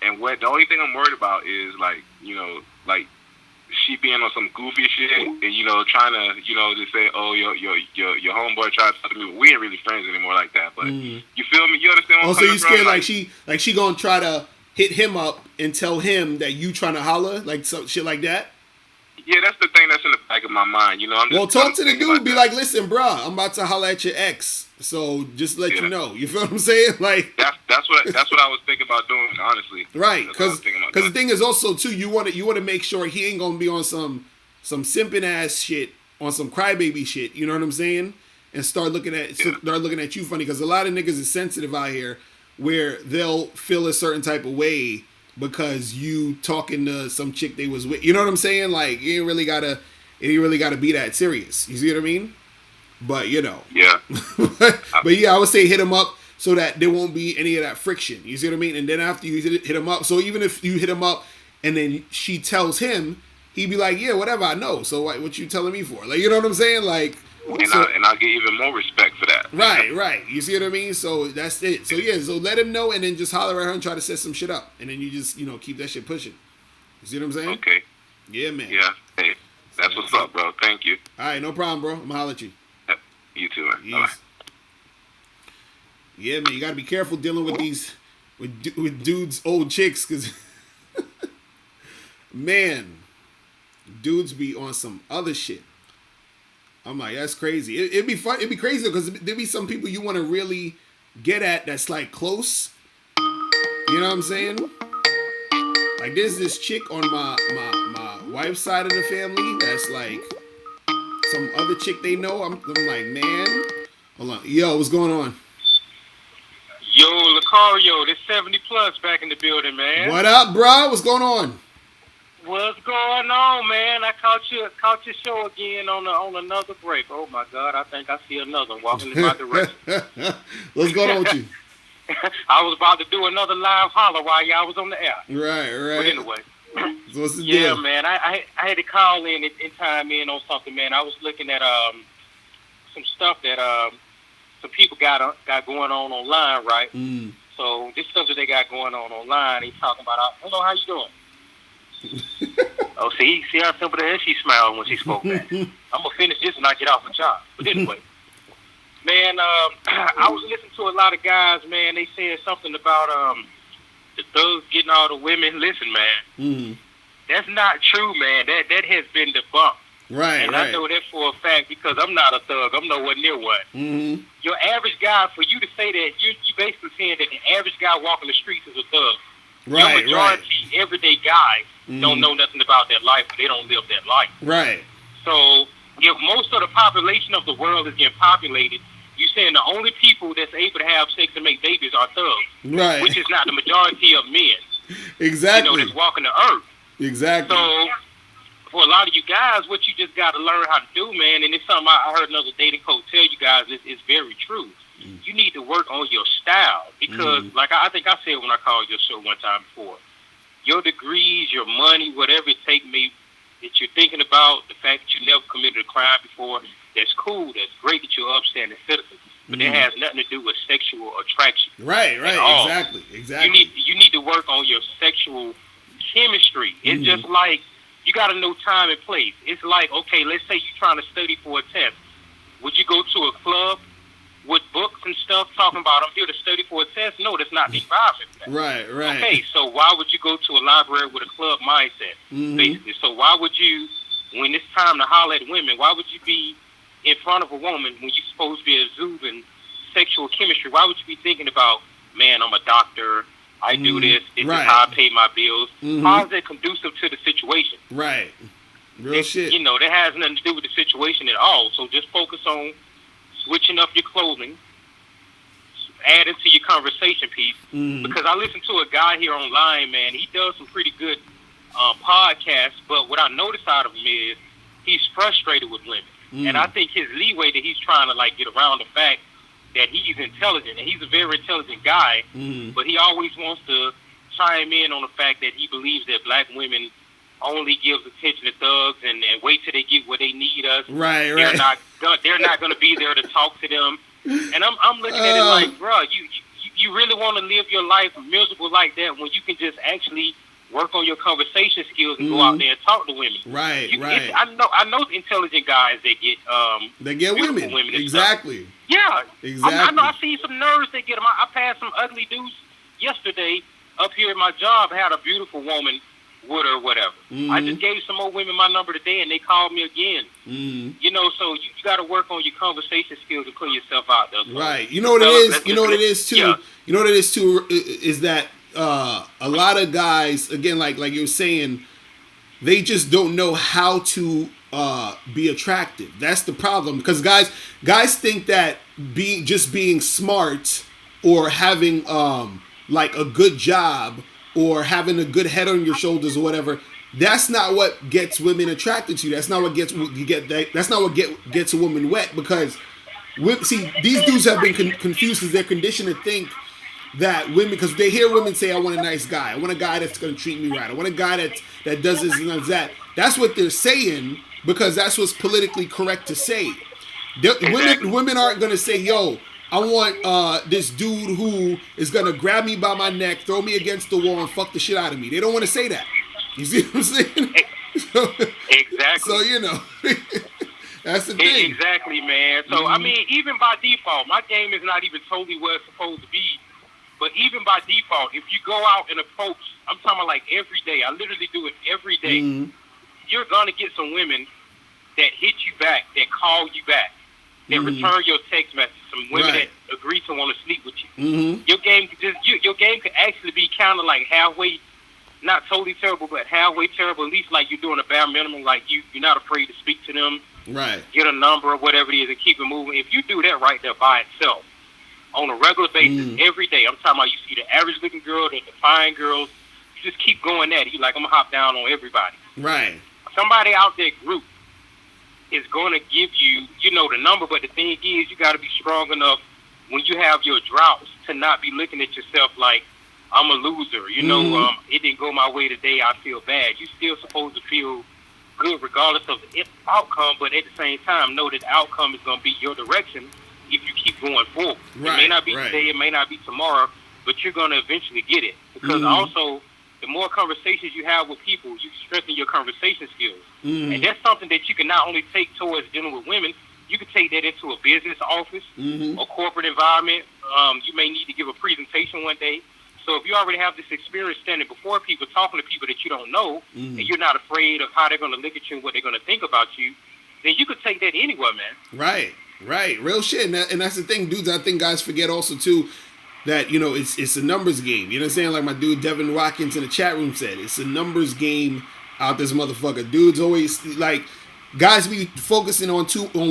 And the only thing I'm worried about is like, you know, like she being on some goofy shit and, you know, trying to, you know, just say, oh, your homeboy tried to talk to me. We ain't really friends anymore like that. But you feel me? You understand what I'm so coming you scared from? like she gonna try to hit him up and tell him that you trying to holler, like some shit like that? Yeah, that's the thing that's in the back of my mind. You know, Well, talk to the dude. Be like, listen, bruh, I'm about to holler at your ex. So just let you know. You feel what I'm saying? Like that's what I was thinking about doing, honestly. Right, because the thing is also too, you want to make sure he ain't gonna be on some simping ass shit, on some crybaby shit. You know what I'm saying? And start looking at you funny, because a lot of niggas is sensitive out here, where they'll feel a certain type of way because you talking to some chick they was with. You know what I'm saying? Like, it ain't really gotta be that serious. You see what I mean? But you know. Yeah. but yeah, I would say hit him up so that there won't be any of that friction. You see what I mean? And then after you hit him up, so even if you hit him up and then she tells him, he'd be like, yeah, whatever, I know. So what you telling me for? Like, you know what I'm saying? Like, and I'll get even more respect for that. Right. You see what I mean? So that's it. So yeah, so let him know and then just holler at her and try to set some shit up. And then you just, you know, keep that shit pushing. You see what I'm saying? Okay. Yeah, man. Yeah. Hey, that's what's up, bro. Thank you. All right, no problem, bro. I'm gonna holler at you. You too, man. Yes. Bye. Yeah, man, you gotta be careful dealing with these with dudes, old chicks, because man, dudes be on some other shit. I'm like, that's crazy. It'd be fun. It'd be crazy because there'd be some people you want to really get at that's like close. You know what I'm saying? Like, there's this chick on my wife's side of the family that's like some other chick they know. I'm like, man, hold on. Yo, what's going on? Yo, Locario, this 70 plus back in the building, man. What up, bro? What's going on? What's going on, man? I caught your show again on another break. Oh my God, I think I see another one walking in my direction. What's going on with you? I was about to do another live holler while y'all was on the air. Right. But anyway. So what's the yeah, deal? man. I had to call in and time in on something, man. I was looking at some stuff that some people got going on online, right? Mm. So this stuff that they got going on online, they talking about, hello, how you doing? Oh, see how simple that is? She smiled when she spoke back. I'm gonna finish this and I get off the job. But anyway, man, I was listening to a lot of guys, man. They said something about the thugs getting all the women. Listen, man, that's not true, man. That has been debunked. Right, and right. I know that for a fact because I'm not a thug. I'm nowhere near one. Mm-hmm. Your average guy, for you to say that, you basically saying that the average guy walking the streets is a thug. Right, your majority, everyday guys don't know nothing about that life. They don't live that life. Right. So if most of the population of the world is getting populated, you're saying the only people that's able to have sex and make babies are thugs. Right. Which is not the majority of men. Exactly. You know, that's walking the earth. Exactly. So for a lot of you guys, what you just got to learn how to do, man, and it's something I heard another dating coach tell you guys, is very true. You need to work on your style because, like I think I said when I called your show one time before, your degrees, your money, whatever it takes that you're thinking about, the fact that you never committed a crime before, that's cool. That's great that you're an upstanding citizen. But that has nothing to do with sexual attraction. Right, exactly. You need to work on your sexual chemistry. It's just like you got to know time and place. It's like, okay, let's say you're trying to study for a test. Would you go to a club with books and stuff talking about, I'm here to study for a test? No, that's not the environment. Right. Okay, so why would you go to a library with a club mindset, basically? So why would you, when it's time to holler at women, why would you be in front of a woman when you're supposed to be exuding sexual chemistry? Why would you be thinking about, man, I'm a doctor, I do this is how I pay my bills? How is that conducive to the situation? Right. Real shit. You know, that has nothing to do with the situation at all. So just focus on switching up your clothing, adding to your conversation piece. Because I listened to a guy here online, man. He does some pretty good podcasts, but what I noticed out of him is he's frustrated with women. And I think his leeway that he's trying to, like, get around the fact that he's intelligent, and he's a very intelligent guy, but he always wants to chime in on the fact that he believes that black women only gives attention to thugs and wait till they get what they need us. Right. They're not going to be there to talk to them. And I'm looking at it like, bro, you really want to live your life miserable like that when you can just actually work on your conversation skills and go out there and talk to women. Right. I know intelligent guys that get women. Exactly. Yeah. Exactly. I know. I seen some nerds that get them. I passed some ugly dudes yesterday up here at my job. Had a beautiful woman with her, or whatever. I just gave some more women my number today, and they called me again. You know, so you got to work on your conversation skills to put yourself out there. So, right. You know what it is. You know what it is too. Yeah. You know what it is too is that a lot of guys, again, like you were saying, they just don't know how to be attractive. That's the problem, because guys think that being smart or having like a good job or having a good head on your shoulders or whatever, that's not what gets women attracted to you. That's not what gets a woman wet, because see, these dudes have been confused because they're conditioned to think that women, because they hear women say, I want a nice guy, I want a guy that's going to treat me right, I want a guy that does this and does that. That's what they're saying because that's what's politically correct to say. Women aren't going to say, yo, I want this dude who is going to grab me by my neck, throw me against the wall, and fuck the shit out of me. They don't want to say that. You see what I'm saying? Exactly. So, you know, that's the thing. Exactly, man. So, I mean, even by default, my game is not even totally where it's supposed to be. But even by default, if you go out and approach, I'm talking about like every day, I literally do it every day, you're going to get some women that hit you back, that call you back, that return your text message, some women that agree to want to sleep with you. Your game could actually be kind of like halfway, not totally terrible, but halfway terrible, at least like you're doing a bare minimum, like you're not afraid to speak to them, get a number or whatever it is and keep it moving. If you do that right there by itself, on a regular basis, every day, I'm talking about you see the average looking girl, the fine girls, you just keep going at it. You're like, I'm going to hop down on everybody. Right. Somebody out there group is going to give you, you know, the number, but the thing is, you got to be strong enough when you have your droughts to not be looking at yourself like, I'm a loser. You know, it didn't go my way today, I feel bad. You're still supposed to feel good regardless of the outcome, but at the same time, know that the outcome is going to be your direction if you keep going forward. It may not be today, it may not be tomorrow, but you're going to eventually get it. Because also, the more conversations you have with people, you strengthen your conversation skills. And that's something that you can not only take towards dealing with women, you can take that into a business office, a corporate environment. You may need to give a presentation one day. So if you already have this experience standing before people, talking to people that you don't know, and you're not afraid of how they're going to look at you and what they're going to think about you, then you could take that anywhere, man. Right, real shit, and that's the thing, dudes. I think guys forget also too that, you know, it's a numbers game. You know what I'm saying? Like my dude Devin Watkins in the chat room said, it's a numbers game out this motherfucker. Dudes always like guys be focusing on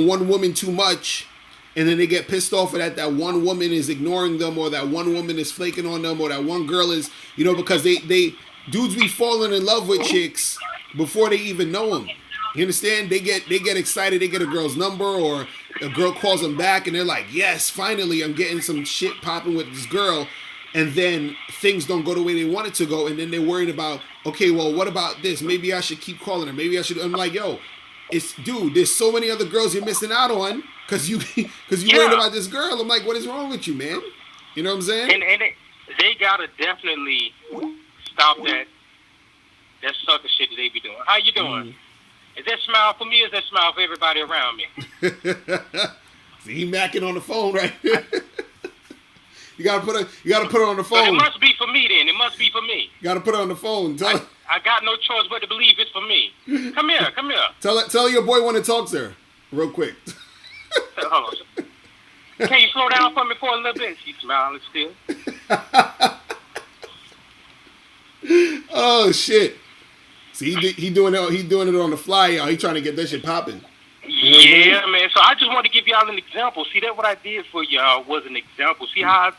one woman too much, and then they get pissed off that one woman is ignoring them, or that one woman is flaking on them, or that one girl is, you know, because they dudes be falling in love with chicks before they even know them. You understand? They get excited. They get a girl's number, or a girl calls them back, and they're like, yes, finally, I'm getting some shit popping with this girl. And then things don't go the way they want it to go, and then they're worried about, okay, well, what about this? Maybe I should keep calling her. Maybe I should. I'm like, yo, dude, there's so many other girls you're missing out on because you worried about this girl. I'm like, what is wrong with you, man? You know what I'm saying? And they gotta definitely stop that sucker shit that they be doing. How you doing? Is that smile for me, or is that smile for everybody around me? See, he macking on the phone right here. You gotta put it on the phone. But it must be for me then. It must be for me. You gotta put it on the phone. I got no choice but to believe it's for me. Come here. Tell your boy want to talk to her, real quick. Hold on. Can you slow down for me for a little bit? She's smiling still. Oh shit. See, he doing it on the fly, y'all. He trying to get that shit popping. Yeah, man. So I just want to give y'all an example. See, that what I did for y'all was an example. See how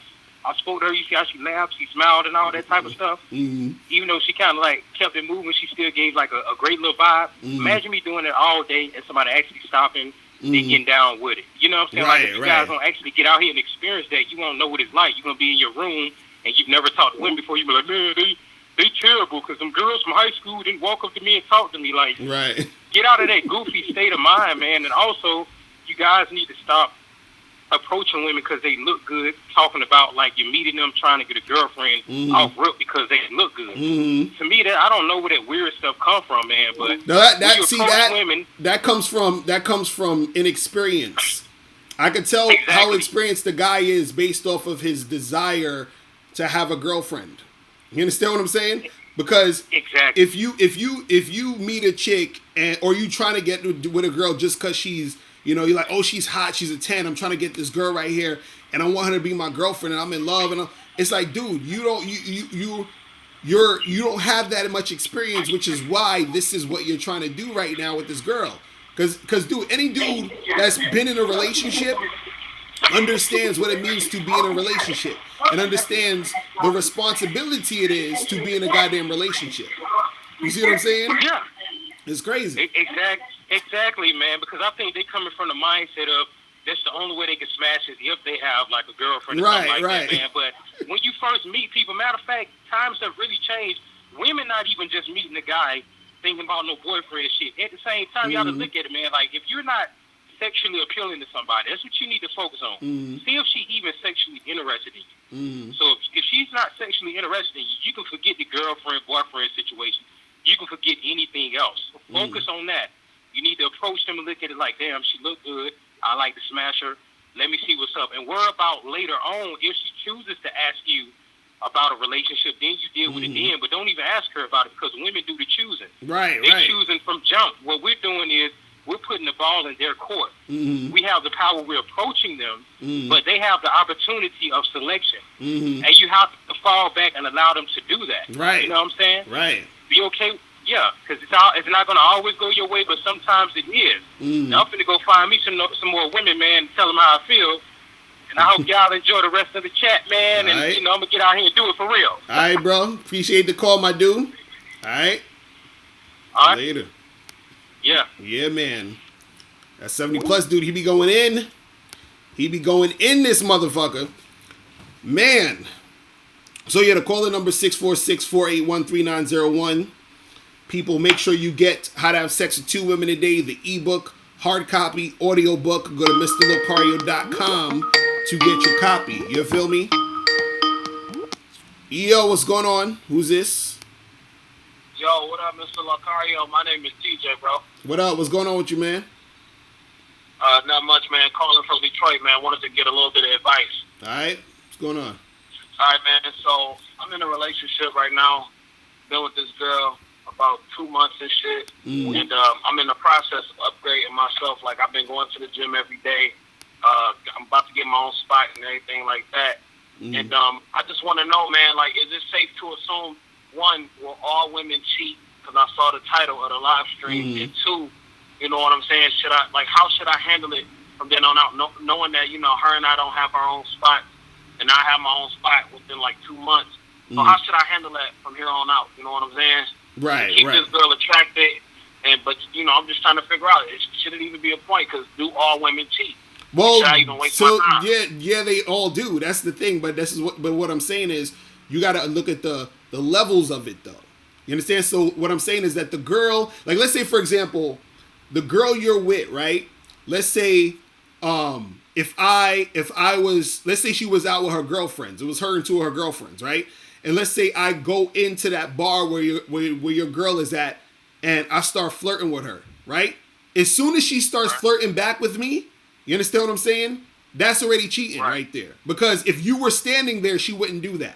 I spoke to her. You see how she laughed, she smiled, and all that type of stuff. Even though she kind of like kept it moving, she still gave like a great little vibe. Imagine me doing it all day and somebody actually stopping and getting down with it. You know what I'm saying? Like if you guys don't actually get out here and experience that, you won't know what it's like. You're gonna be in your room and you've never talked to women before. You be like, man, they terrible because them girls from high school didn't walk up to me and talk to me. Like, get out of that goofy state of mind, man. And also, you guys need to stop approaching women because they look good, talking about like you're meeting them trying to get a girlfriend off rip because they look good. To me, that I don't know where that weird stuff come from, man. But no, that comes from inexperience. I could tell how experienced the guy is based off of his desire to have a girlfriend. You understand what I'm saying? Because if you meet a chick or you trying to get with a girl just because she's, you know, you're like, oh, she's hot, she's a 10, I'm trying to get this girl right here and I want her to be my girlfriend and I'm in love, and it's like, dude, you don't have that much experience, which is why this is what you're trying to do right now with this girl. Because dude, any dude that's been in a relationship understands what it means to be in a relationship and understands the responsibility it is to be in a goddamn relationship. You see what I'm saying? Yeah. It's crazy. Exactly, man, because I think they coming from the mindset of that's the only way they can smash is if they have like a girlfriend or something like that, man. But when you first meet people, matter of fact, times have really changed. Women not even just meeting a guy thinking about no boyfriend and shit. At the same time, you gotta look at it, man. Like, if you're not sexually appealing to somebody, that's what you need to focus on. See if she even sexually interested in you. So if she's not sexually interested in you, you can forget the girlfriend, boyfriend situation. You can forget anything else. Focus on that. You need to approach them and look at it like, damn, she look good. I like to smash her. Let me see what's up. And worry about later on, if she chooses to ask you about a relationship, then you deal with it then. But don't even ask her about it because women do the choosing. They're choosing from jump. What we're doing is we're putting the ball in their court. We have the power. We're approaching them, but they have the opportunity of selection. And you have to fall back and allow them to do that. You know what I'm saying? Be okay. Yeah, because it's not going to always go your way, but sometimes it is. Now, I'm going to go find me some more women, man, and tell them how I feel. And I hope y'all enjoy the rest of the chat, man. And, I'm going to get out here and do it for real. All right, bro. Appreciate the call, my dude. All right. Later. Yeah. Yeah, man. That 70-plus dude, he be going in. He be going in this motherfucker. Man. So, yeah, the caller number 646-481-3901. People, make sure you get How to Have Sex with Two Women a Day, the ebook, hard copy, audio book. Go to MrLocario.com to get your copy. You feel me? Yo, what's going on? Who's this? Yo, what up, Mr. Locario? My name is TJ, bro. What up? What's going on with you, man? Not much, man. Calling from Detroit, man. Wanted to get a little bit of advice. All right. What's going on? All right, man. So, I'm in a relationship right now. Been with this girl about 2 months and shit. And I'm in the process of upgrading myself. Like, I've been going to the gym every day. I'm about to get my own spot and everything like that. And I just want to know, man, like, is it safe to assume, one, will all women cheat? Because I saw the title of the live stream. And two, you know what I'm saying? How should I handle it from then on out, knowing that, you know, her and I don't have our own spot, and I have my own spot within like 2 months. So how should I handle that from here on out? You know what I'm saying? Keep this girl attracted, but you know, I'm just trying to figure out, should it even be a point? Because do all women cheat? Well, so yeah, they all do. That's the thing. But what I'm saying is, you got to look at the levels of it, though. You understand? So what I'm saying is that the girl, like, let's say for example, the girl you're with, right? Let's say, if I was, let's say she was out with her girlfriends. It was her and two of her girlfriends, right? And let's say I go into that bar where your girl is at, and I start flirting with her, right? As soon as she starts flirting back with me, you understand what I'm saying? That's already cheating right there. Because if you were standing there, she wouldn't do that.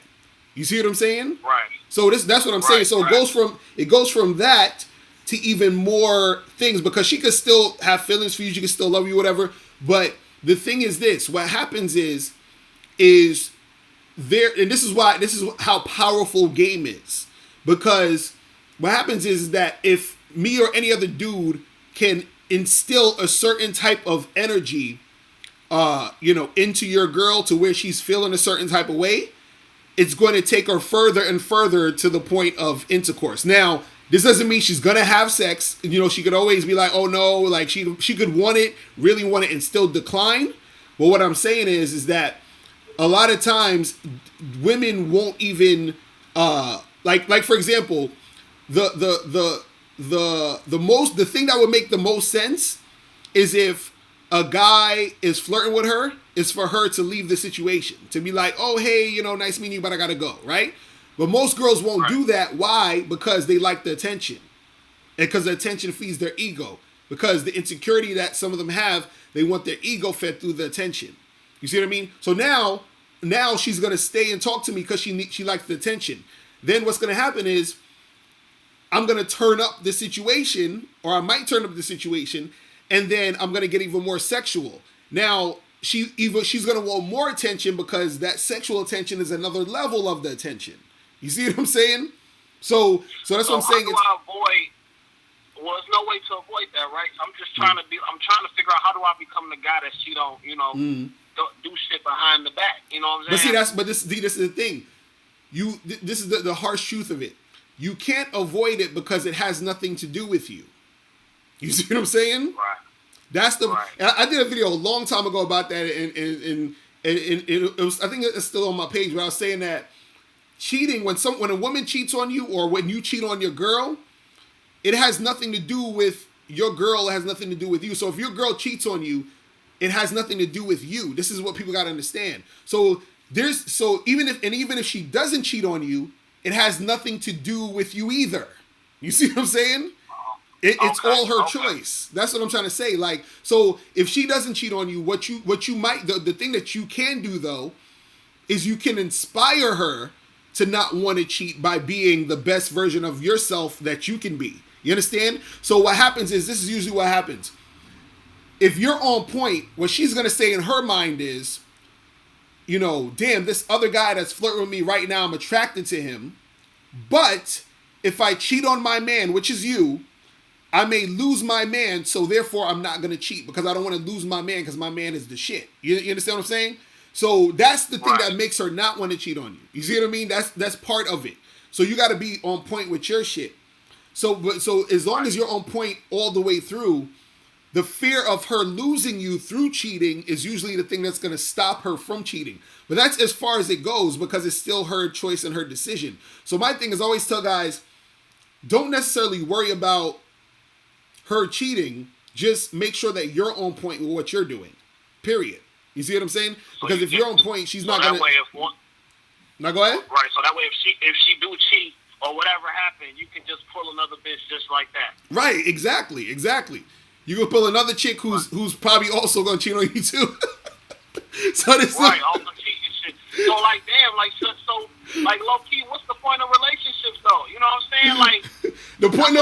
You see what I'm saying? Right. So that's what I'm saying. So it goes from that to even more things, because she could still have feelings for you, she could still love you, whatever. But the thing is this: what happens is there, and this is how powerful game is, because what happens is that if me or any other dude can instill a certain type of energy, into your girl to where she's feeling a certain type of way, it's going to take her further and further to the point of intercourse. Now, this doesn't mean she's going to have sex. You know, she could always be like, oh no, like she could want it, really want it, and still decline. But what I'm saying is that a lot of times women won't even, like for example, the thing that would make the most sense is if a guy is flirting with her, is for her to leave the situation. To be like, oh, hey, nice meeting you, but I gotta go, right? But most girls won't do that. Why? Because they like the attention. And because the attention feeds their ego. Because the insecurity that some of them have, they want their ego fed through the attention. You see what I mean? So now she's gonna stay and talk to me because she likes the attention. Then what's gonna happen is I'm gonna turn up the situation, or I might turn up the situation, and then I'm gonna get even more sexual. Now she's gonna want more attention because that sexual attention is another level of the attention. You see what I'm saying? So that's what I'm saying. Well, there's no way to avoid that, right? I'm just trying to figure out how do I become the guy that she don't do shit behind the back. You know what I'm saying? But this is the thing. This is the harsh truth of it. You can't avoid it because it has nothing to do with you. You see what I'm saying? Right. That's the. Right. I did a video a long time ago about that, and it was, I think it's still on my page, where I was saying that cheating, when a woman cheats on you, or when you cheat on your girl, it has nothing to do with your girl. It has nothing to do with you. So if your girl cheats on you, it has nothing to do with you. This is what people got to understand. So even if she doesn't cheat on you, it has nothing to do with you either. You see what I'm saying? It's all her choice. That's what I'm trying to say. Like, so if she doesn't cheat on you, what you might, the thing that you can do though, is you can inspire her to not want to cheat by being the best version of yourself that you can be. You understand? So what happens is, this is usually what happens. If you're on point, what she's going to say in her mind is, damn, this other guy that's flirting with me right now, I'm attracted to him. But if I cheat on my man, which is you, I may lose my man, so therefore I'm not going to cheat because I don't want to lose my man because my man is the shit. You understand what I'm saying? So that's the thing that makes her not want to cheat on you. You see what I mean? That's part of it. So you got to be on point with your shit. So as long as you're on point all the way through, the fear of her losing you through cheating is usually the thing that's going to stop her from cheating. But that's as far as it goes because it's still her choice and her decision. So my thing is, always tell guys, don't necessarily worry about her cheating. Just make sure that you're on point with what you're doing. Period. You see what I'm saying? Because if you're on point, she's not going to... Now go ahead. Right, so that way if she do cheat or whatever happened, you can just pull another bitch just like that. Right, exactly. You can pull another chick who's probably also going to cheat on you too. So this right, all the cheating shit. So like, damn, like so like low key, what's the point of relationships though? You know what I'm saying? Like the point.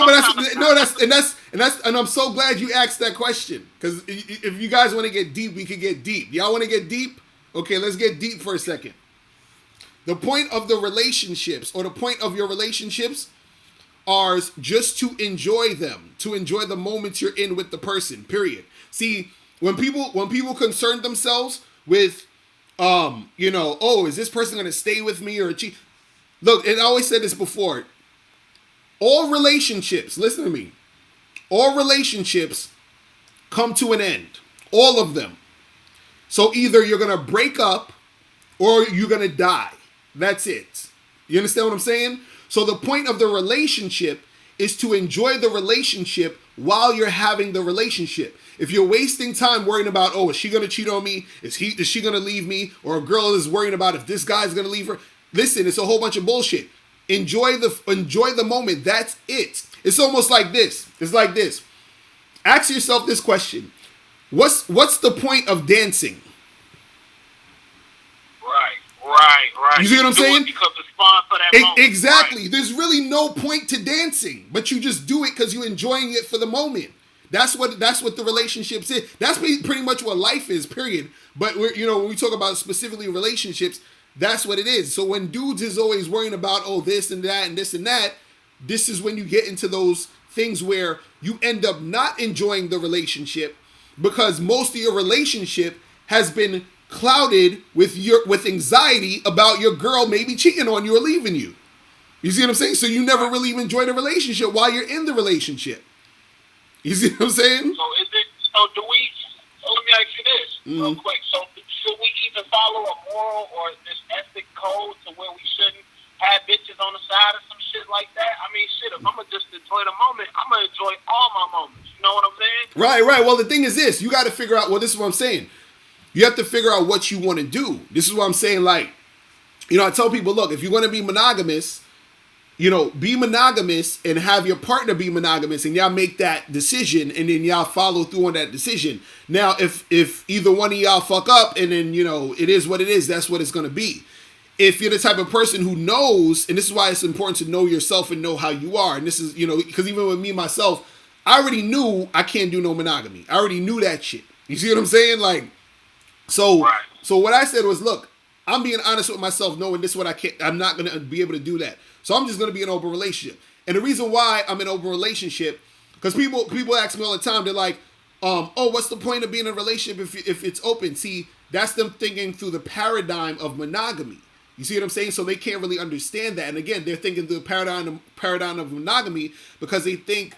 And I'm so glad you asked that question, because if you guys want to get deep, we could get deep. Y'all want to get deep? Okay, let's get deep for a second. The point of the relationships, or the point of your relationships, are just to enjoy them, to enjoy the moments you're in with the person, period. See, when people concern themselves with, is this person going to stay with me or cheat? Look, and I always said this before, all relationships, listen to me, all relationships come to an end, all of them. So either you're going to break up or you're going to die. That's it. You understand what I'm saying? So the point of the relationship is to enjoy the relationship while you're having the relationship. If you're wasting time worrying about, is she going to cheat on me? Is she going to leave me? Or a girl is worrying about if this guy's going to leave her. Listen, it's a whole bunch of bullshit. Enjoy the moment. That's it. It's almost like this. It's like this. Ask yourself this question. What's the point of dancing? Right. You see what I'm saying? Because it's fun for that moment. Exactly. Right. There's really no point to dancing, but you just do it because you're enjoying it for the moment. That's what the relationships is. That's pretty much what life is, period. But when we talk about specifically relationships, that's what it is. So when dudes is always worrying about, this and that and this and that, this is when you get into those things where you end up not enjoying the relationship because most of your relationship has been clouded with anxiety about your girl maybe cheating on you or leaving you. You see what I'm saying? So you never really even enjoy the relationship while you're in the relationship. You see what I'm saying? So let me ask you this real quick. So should we even follow a moral or this ethic code to where we shouldn't have bitches on the side or some shit like that? I mean, shit, if I'm going to just enjoy the moment, I'm going to enjoy all my moments. You know what I'm saying? Right. Well, the thing is this: you got to figure out. Well, this is what I'm saying. You have to figure out what you want to do. This is what I'm saying. Like, I tell people, look, if you're going to be monogamous, be monogamous and have your partner be monogamous, and y'all make that decision, and then y'all follow through on that decision. Now, if either one of y'all fuck up, and then it is what it is, that's what it's going to be. If you're the type of person who knows, and this is why it's important to know yourself and know how you are, and this is because even with me myself, I already knew I can't do no monogamy. I already knew that shit. You see what I'm saying? Like, so what I said was, look, I'm being honest with myself, knowing this is what I can't. I'm not going to be able to do that. So I'm just going to be in an open relationship. And the reason why I'm in an open relationship, because people ask me all the time, they're like, what's the point of being in a relationship if it's open? See, that's them thinking through the paradigm of monogamy. You see what I'm saying? So they can't really understand that. And again, they're thinking through the paradigm of monogamy because they think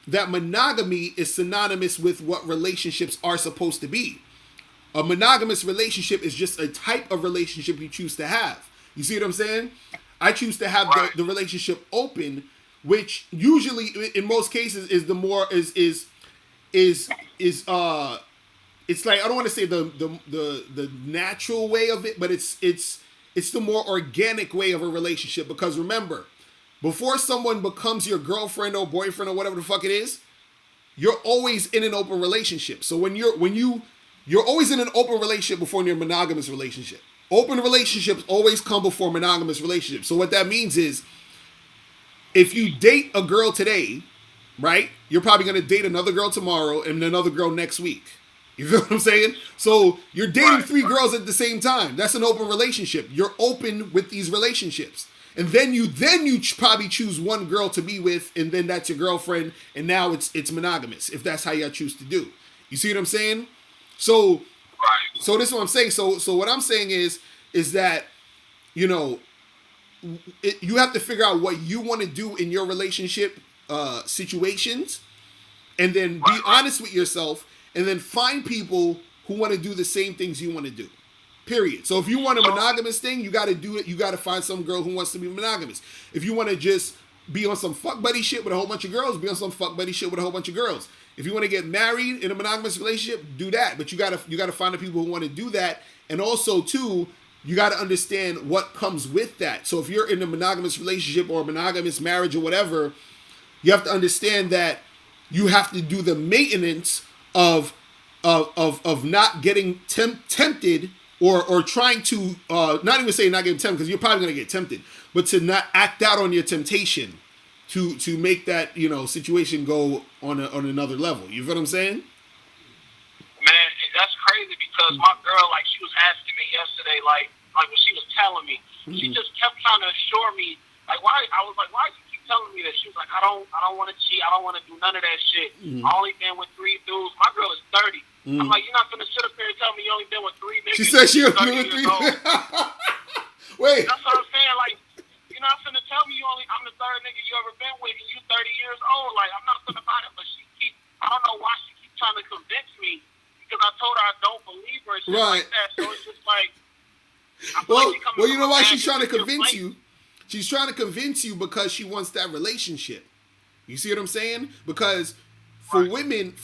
that monogamy is synonymous with what relationships are supposed to be. A monogamous relationship is just a type of relationship you choose to have. You see what I'm saying? I choose to have the relationship open, which usually, in most cases, is the more it's like, I don't want to say the natural way of it, but it's the more organic way of a relationship. Because remember, before someone becomes your girlfriend or boyfriend or whatever the fuck it is, you're always in an open relationship. So you're always in an open relationship before you're in a monogamous relationship. Open relationships always come before monogamous relationships. So what that means is, if you date a girl today, right, you're probably going to date another girl tomorrow and another girl next week. You feel what I'm saying? So you're dating three girls at the same time. That's an open relationship. You're open with these relationships. And then you probably choose one girl to be with, and then that's your girlfriend, and now it's monogamous, if that's how y'all choose to do. You see what I'm saying? So this is what I'm saying. So what I'm saying is that, you have to figure out what you want to do in your relationship situations, and then be honest with yourself, and then find people who want to do the same things you want to do. Period. So if you want a monogamous thing, you got to do it. You got to find some girl who wants to be monogamous. If you want to just be on some fuck buddy shit with a whole bunch of girls, be on some fuck buddy shit with a whole bunch of girls. If you want to get married in a monogamous relationship, do that. But you gotta find the people who want to do that. And also, too, you got to understand what comes with that. So if you're in a monogamous relationship or a monogamous marriage or whatever, you have to understand that you have to do the maintenance of not getting tempted or trying to, not even say not getting tempted, because you're probably going to get tempted, but to not act out on your temptation to make that, situation go on another level. You feel what I'm saying? Man, that's crazy, because my girl, like, she was asking me yesterday, like when she was telling me, she just kept trying to assure me, like, why? I was like, why do you keep telling me that? She was like, I don't want to cheat. I don't want to do none of that shit. I only been with 3 dudes. My girl is 30. I'm like, you're not gonna sit up here and tell me you only been with 3 niggas. She said she was been with 3. Wait. That's what I'm saying. Like, you're not gonna tell me I'm the 3rd nigga you ever been with, and you 30 years old. Like, I'm not gonna buy it. But I don't know why she keeps trying to convince me, because I told her I don't believe her and shit like that. So it's just like, well, you know why she's trying to convince you? She's trying to convince you because she wants that relationship. You see what I'm saying? Because for women,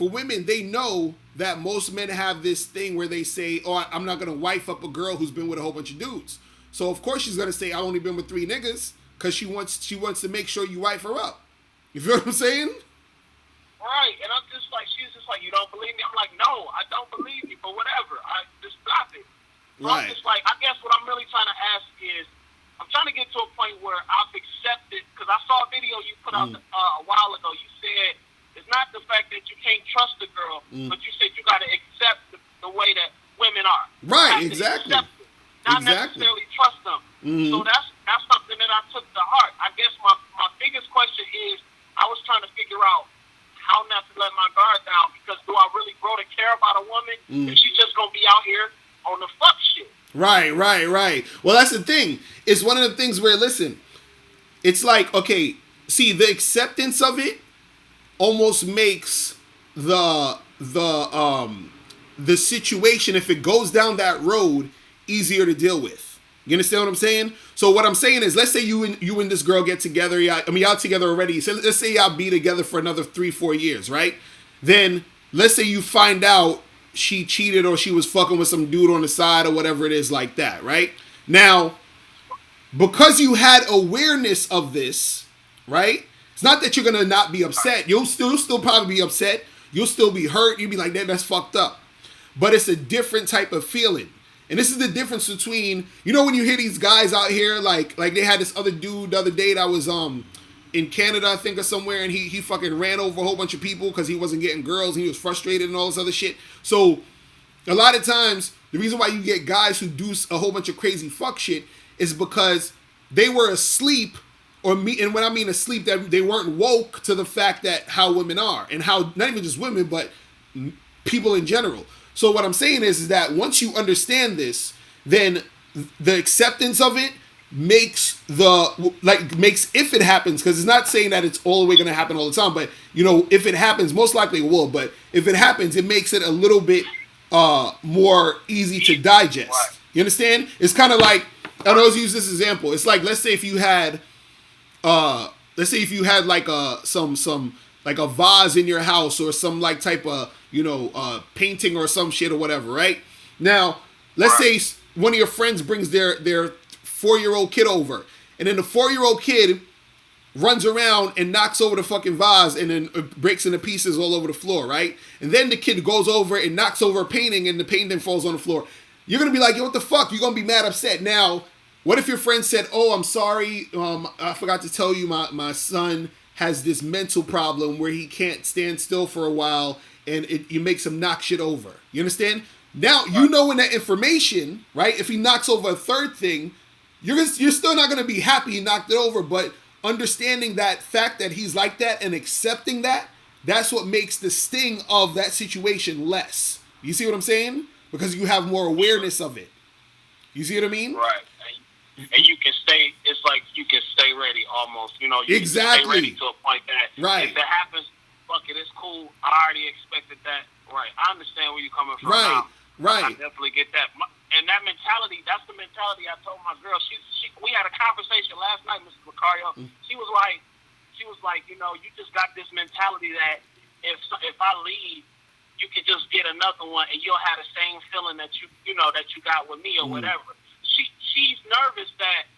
they know that most men have this thing where they say, "Oh, I'm not gonna wife up a girl who's been with a whole bunch of dudes." So of course she's gonna say, "I only been with 3 niggas," because she wants to make sure you wife her up. You feel what I'm saying? Right, and I'm just like, she's just like, you don't believe me? I'm like, no, I don't believe you, but whatever. I just stop it. So right. I'm just like, I guess what I'm really trying to ask is, I'm trying to get to a point where I've accepted, because I saw a video you put out a while ago. You said it's not the fact that you can't trust the girl, but you said you got to accept the way that women are. Right, exactly. Not necessarily trust them. So that's something that I took to heart. I guess my biggest question is, I was trying to figure out how not to let my guard down, because do I really grow to care about a woman if she's just going to be out here on the fuck shit? Right. Well, that's the thing. It's one of the things where, listen, it's like, okay, see, the acceptance of it almost makes the situation, if it goes down that road, easier to deal with. You understand what I'm saying? So what I'm saying is, let's say you and this girl get together. Y'all together already. So let's say y'all be together for another 3-4 years, right? Then let's say you find out she cheated or she was fucking with some dude on the side or whatever it is like that, right? Now, because you had awareness of this, right? It's not that you're gonna not be upset. You'll still probably be upset. You'll still be hurt. You'll be like, that's fucked up. But it's a different type of feeling. And this is the difference between, you know, when you hear these guys out here, like they had this other dude the other day that was in Canada, I think, or somewhere, and he fucking ran over a whole bunch of people because he wasn't getting girls and he was frustrated and all this other shit. So a lot of times, the reason why you get guys who do a whole bunch of crazy fuck shit is because they were asleep, and when I mean asleep, that they weren't woke to the fact that how women are, and how, not even just women, but people in general. So what I'm saying is that once you understand this, then the acceptance of it makes if it happens, because it's not saying that it's all the way going to happen all the time, but you know, if it happens, most likely it will, but if it happens, it makes it a little bit more easy to digest. Right. You understand? It's kind of like, I always use this example. It's like, let's say if you had like some like a vase in your house or some like type of, you know, painting or some shit or whatever, right? Now, let's say one of your friends brings their 4-year-old kid over, and then the 4-year-old kid runs around and knocks over the fucking vase and then breaks into pieces all over the floor, right? And then the kid goes over and knocks over a painting and the painting falls on the floor. You're going to be like, yo, what the fuck? You're going to be mad upset. Now, what if your friend said, oh, I'm sorry, I forgot to tell you my son has this mental problem where he can't stand still for a while and it makes him knock shit over. You understand? Now, you knowing that information, right? If he knocks over a third thing, you're still not going to be happy he knocked it over, but understanding that fact that he's like that and accepting that, that's what makes the sting of that situation less. You see what I'm saying? Because you have more awareness of it. You see what I mean? Right. And you can stay, it's like you can stay ready almost. You know, you exactly. can stay ready to a point that right. if it happens, fuck it, it's cool. I already expected that. Right. I understand where you're coming from. Right. Now. Right. I definitely get that. And that mentality, that's the mentality I told my girl. We had a conversation last night, Mr. Locario. She was like, you know, you just got this mentality that if I leave, you can just get another one and you'll have the same feeling that you got with me or whatever. She's nervous that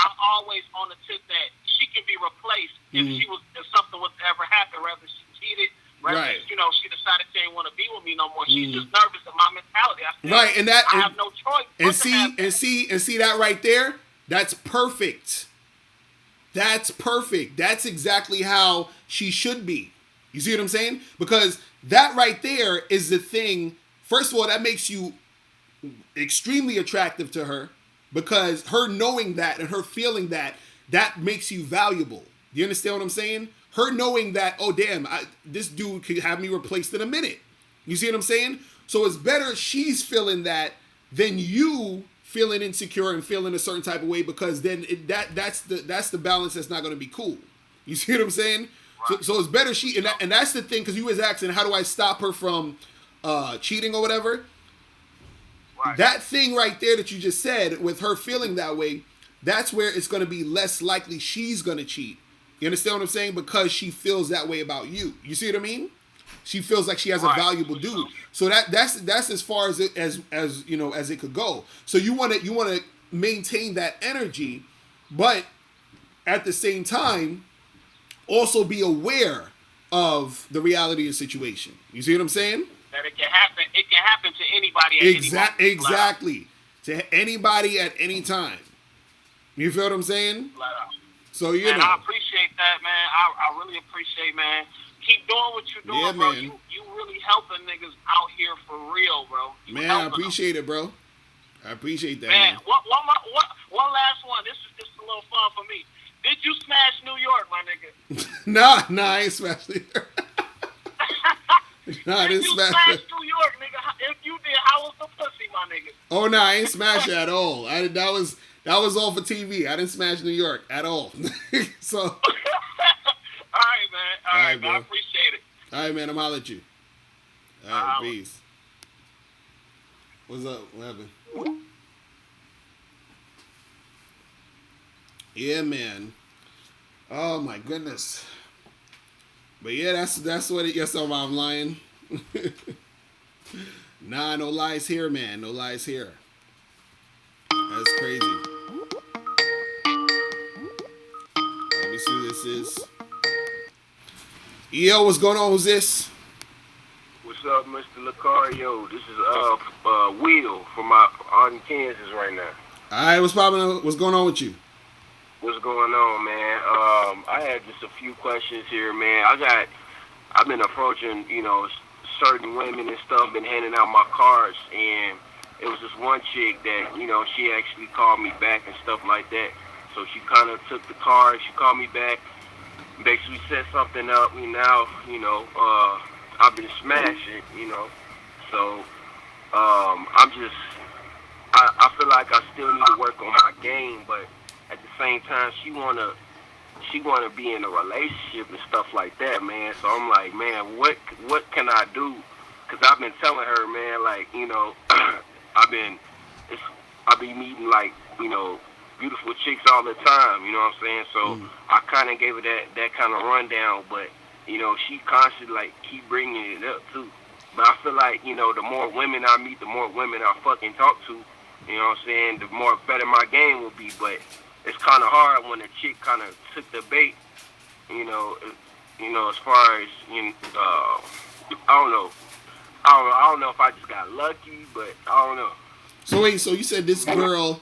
I'm always on the tip that she can be replaced if something was to ever happen, whether she cheated, whether you know, she decided she didn't want to be with me no more. She's just nervous of my mentality. I have no choice. And see that right there? That's perfect. That's perfect. That's exactly how she should be. You see what I'm saying? Because that right there is the thing. First of all, that makes you extremely attractive to her, because her knowing that and her feeling that makes you valuable. You understand what I'm saying? Her knowing that, oh damn, this dude could have me replaced in a minute. You see what I'm saying? So it's better she's feeling that than you feeling insecure and feeling a certain type of way, because then that's the balance that's not going to be cool. You see what I'm saying? Right. So it's better she, and that's the thing, because you was asking, how do I stop her from cheating or whatever? Right. That thing right there that you just said, with her feeling that way, that's where it's going to be less likely she's going to cheat. You understand what I'm saying? Because she feels that way about you. You see what I mean? She feels like she has a valuable dude. So that's as far as you know, as it could go. So you want to maintain that energy, but at the same time, also be aware of the reality of the situation. You see what I'm saying? That it can happen. It can happen to anybody at any moment. Exactly. To anybody at any time. You feel what I'm saying? So you know. I appreciate that, man. I really appreciate, man. Keep doing what you're doing, bro. Man. You really helping niggas out here for real, bro. Man, I appreciate it, bro. I appreciate that, man. One last one. This is just a little fun for me. Did you smash New York, my Nah, nigga? I ain't smashed New York. Nah, did you smash New York, nigga? If you did, how was the pussy, my nigga? Oh, no, I ain't smashed it at all. That was all for TV. I didn't smash New York at all. So. All right, man. All right, man. I appreciate it. All right, man. I'm holler at you. All right, peace. What's up? What happened? Yeah, man. Oh my goodness. But yeah, that's what it. Yes, I'm lying. Nah, no lies here, man. No lies here. That's crazy. Let me see who this is. Yo, what's going on? Who's this? What's up, Mr. Locario? This is Will from out in Kansas right now. All right, what's popping? What's going on with you? What's going on, man? I had just a few questions here, man. I've been approaching, certain women and stuff, been handing out my cards, and it was this one chick that, she actually called me back and stuff like that. So she kind of took the card, she called me back, basically set something up, and now, I've been smashing, So, I feel like I still need to work on my game, but at the same time, she wanna be in a relationship and stuff like that, man. So I'm like, man, what can I do? Cause I've been telling her, man, like, I've been meeting like, beautiful chicks all the time, you know what I'm saying? So I kind of gave her that kind of rundown, but she constantly like keep bringing it up too. But I feel like, the more women I meet, the more women I fucking talk to, you know what I'm saying, the more better my game will be. But it's kind of hard when a chick kind of took the bait, as far as, I don't know if I just got lucky, but I don't know. So wait, so you said this girl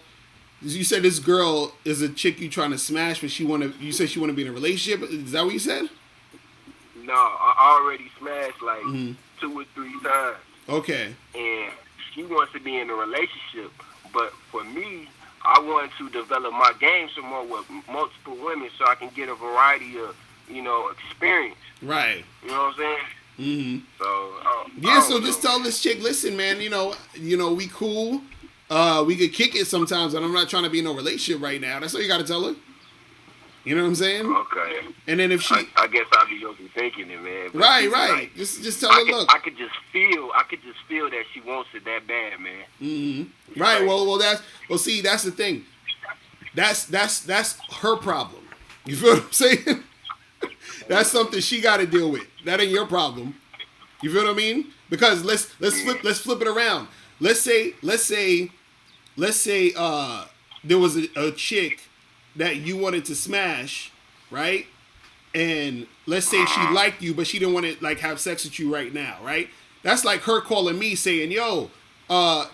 is a chick you trying to smash, but you said she want to be in a relationship? Is that what you said? No, I already smashed like 2 or 3 times. Okay. And she wants to be in a relationship, but for me, I want to develop my game some more with multiple women so I can get a variety of, experience. Right. You know what I'm saying? Mm-hmm. So so just tell this chick, listen, man, we cool. We could kick it sometimes, and I'm not trying to be in a relationship right now. That's all you got to tell her. You know what I'm saying? Okay. And then if she, I guess I'll be overthinking it, man. But right. Like, just tell her, look. I could just feel that she wants it that bad, man. Mm-hmm. Right. Well, that's the thing. That's her problem. You feel what I'm saying? That's something she got to deal with. That ain't your problem. You feel what I mean? Because let's flip it around. Let's say there was a chick that you wanted to smash, right? And let's say she liked you, but she didn't want to like have sex with you right now, right? That's like her calling me saying, "Yo,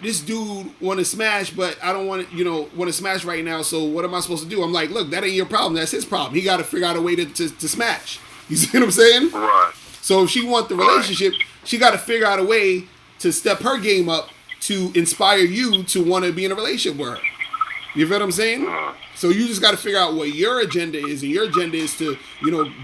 this dude want to smash, but I don't want to smash right now. So what am I supposed to do?" I'm like, "Look, that ain't your problem. That's his problem. He got to figure out a way to smash." You see what I'm saying? Right. So if she want the relationship, she got to figure out a way to step her game up to inspire you to want to be in a relationship with her. You feel what I'm saying? So you just got to figure out what your agenda is, and your agenda is to,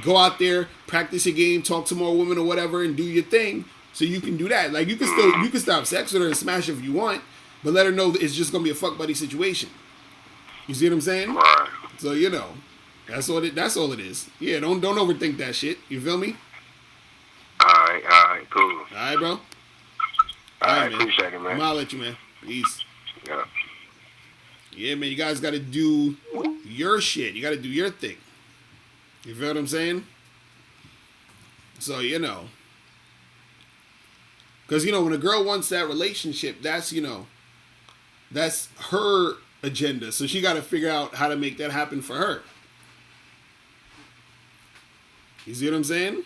go out there, practice your game, talk to more women or whatever, and do your thing. So you can do that. Like you can stop sex with her and smash her if you want, but let her know that it's just gonna be a fuck buddy situation. You see what I'm saying? Right. So that's all it is. Yeah, don't overthink that shit. You feel me? All right, cool. All right, bro. All right, man. appreciate it, man. I'll let you, man. Peace. Yeah. Yeah, man, you guys got to do your shit. You got to do your thing. You feel what I'm saying? So, because, when a girl wants that relationship, that's her agenda. So she got to figure out how to make that happen for her. You see what I'm saying?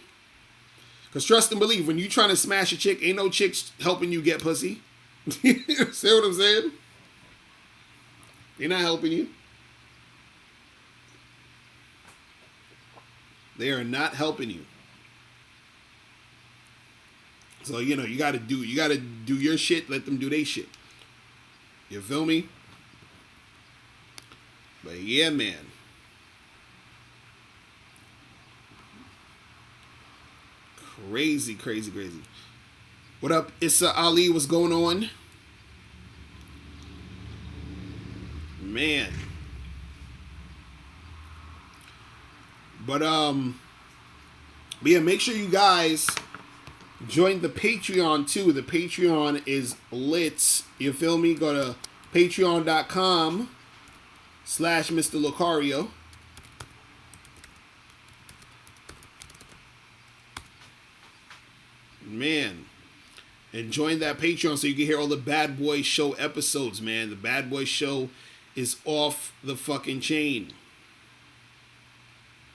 Because trust and believe, when you trying to smash a chick, ain't no chicks helping you get pussy. See what I'm saying? They're not helping you. They are not helping you. So, you gotta do your shit, let them do their shit. You feel me? But yeah, man. Crazy. What up, Issa Ali? What's going on? Man. But yeah, make sure you guys join the Patreon too. The Patreon is lit. You feel me? Go to patreon.com/Mr. Locario. Man, And join that Patreon so you can hear all the Bad Boy Show episodes, man. The Bad Boy Show is off the fucking chain.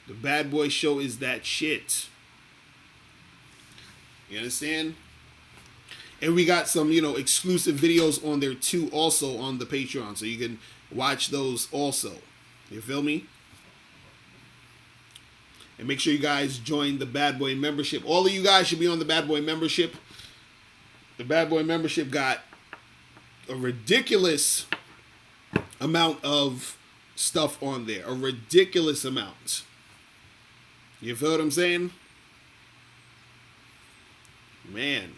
The Bad Boy Show is that shit. You understand? And we got some, exclusive videos on there too, also on the Patreon. So you can watch those also. You feel me? And make sure you guys join the Bad Boy membership. All of you guys should be on the Bad Boy membership. The Bad Boy membership got a ridiculous amount of stuff on there. A ridiculous amount. You feel what I'm saying? Man.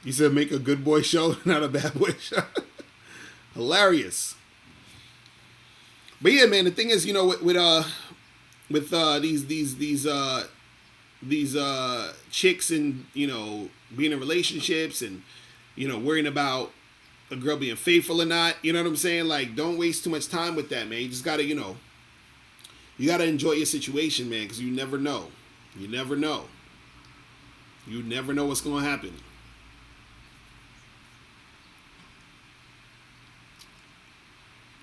You said make a good boy show, not a bad boy show. Hilarious. But yeah, man, the thing is, with these chicks and, being in relationships and, worrying about a girl being faithful or not, you know what I'm saying? Like, don't waste too much time with that, man. You just gotta, you gotta enjoy your situation, man, because you never know. You never know. You never know what's gonna happen.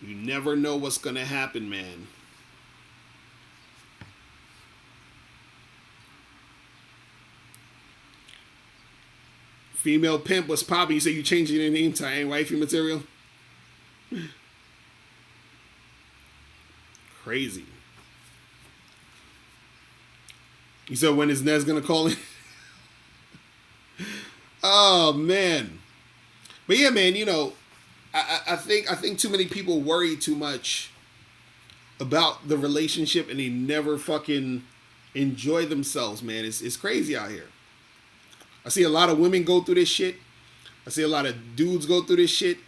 You never know what's gonna happen, man. Female pimp was popping. You say you changing your name to ain't wifey material? Crazy. You said when is Nez gonna call in? Oh man. But yeah, man, I think too many people worry too much about the relationship and they never fucking enjoy themselves, man. It's crazy out here. I see a lot of women go through this shit. I see a lot of dudes go through this shit.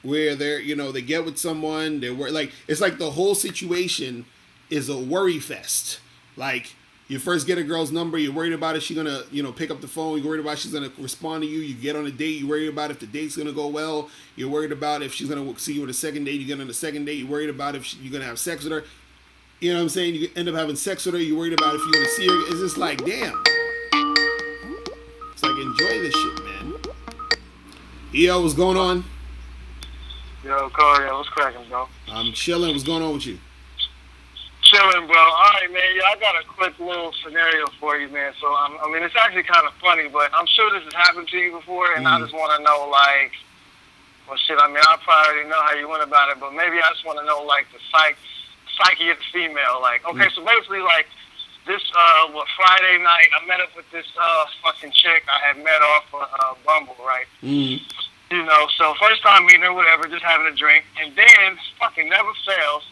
Where they're, they get with someone, it's like the whole situation is a worry fest. Like, you first get a girl's number, you're worried about if she's gonna, pick up the phone, you're worried about if she's gonna respond to you, you get on a date, you're worried about if the date's gonna go well, you're worried about if she's gonna see you on the second date, you get on the second date, you're worried about if you're gonna have sex with her. You know what I'm saying? You end up having sex with her, you're worried about if you're gonna see her. It's just like, damn. It's like, enjoy this shit, man. EO, what's going on? Yo, Locario, what's cracking, bro? I'm chilling. What's going on with you? Chilling, bro. All right, man. Yeah, I got a quick little scenario for you, man. So, it's actually kind of funny, but I'm sure this has happened to you before, and I just want to know, I probably already know how you went about it, but maybe I just want to know, the psyche of the female. So basically, this, Friday night, I met up with this fucking chick I had met off Bumble, right? Mm-hmm. So first time meeting her, whatever, just having a drink, and then, fucking never fails,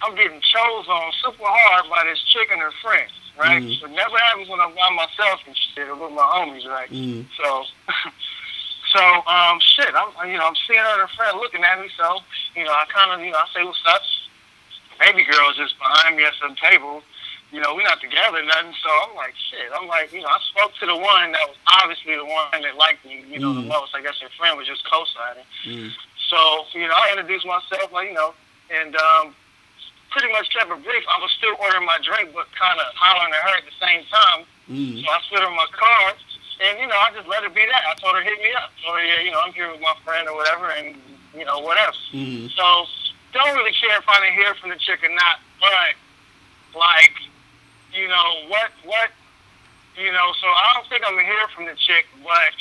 I'm getting chose on super hard by this chick and her friends, right? Mm-hmm. It never happens when I'm by myself and shit, or with my homies, right? Mm-hmm. So, I'm seeing her and her friend looking at me, so, I kind of, I say, what's up? Baby girl's just behind me at some table. We're not together, nothing, so I'm like, shit. I'm like, I spoke to the one that was obviously the one that liked me, the most. I guess her friend was just co-signing. Mm. So, I introduced myself, and pretty much kept it brief. I was still ordering my drink, but kind of hollering at her at the same time. Mm. So I slid her my card, and, I just let her be that. I told her, hit me up. So, yeah, I'm here with my friend or whatever, and, whatever. Mm. So, don't really care if I didn't hear from the chick or not, but, so I don't think I'm going to hear from the chick, but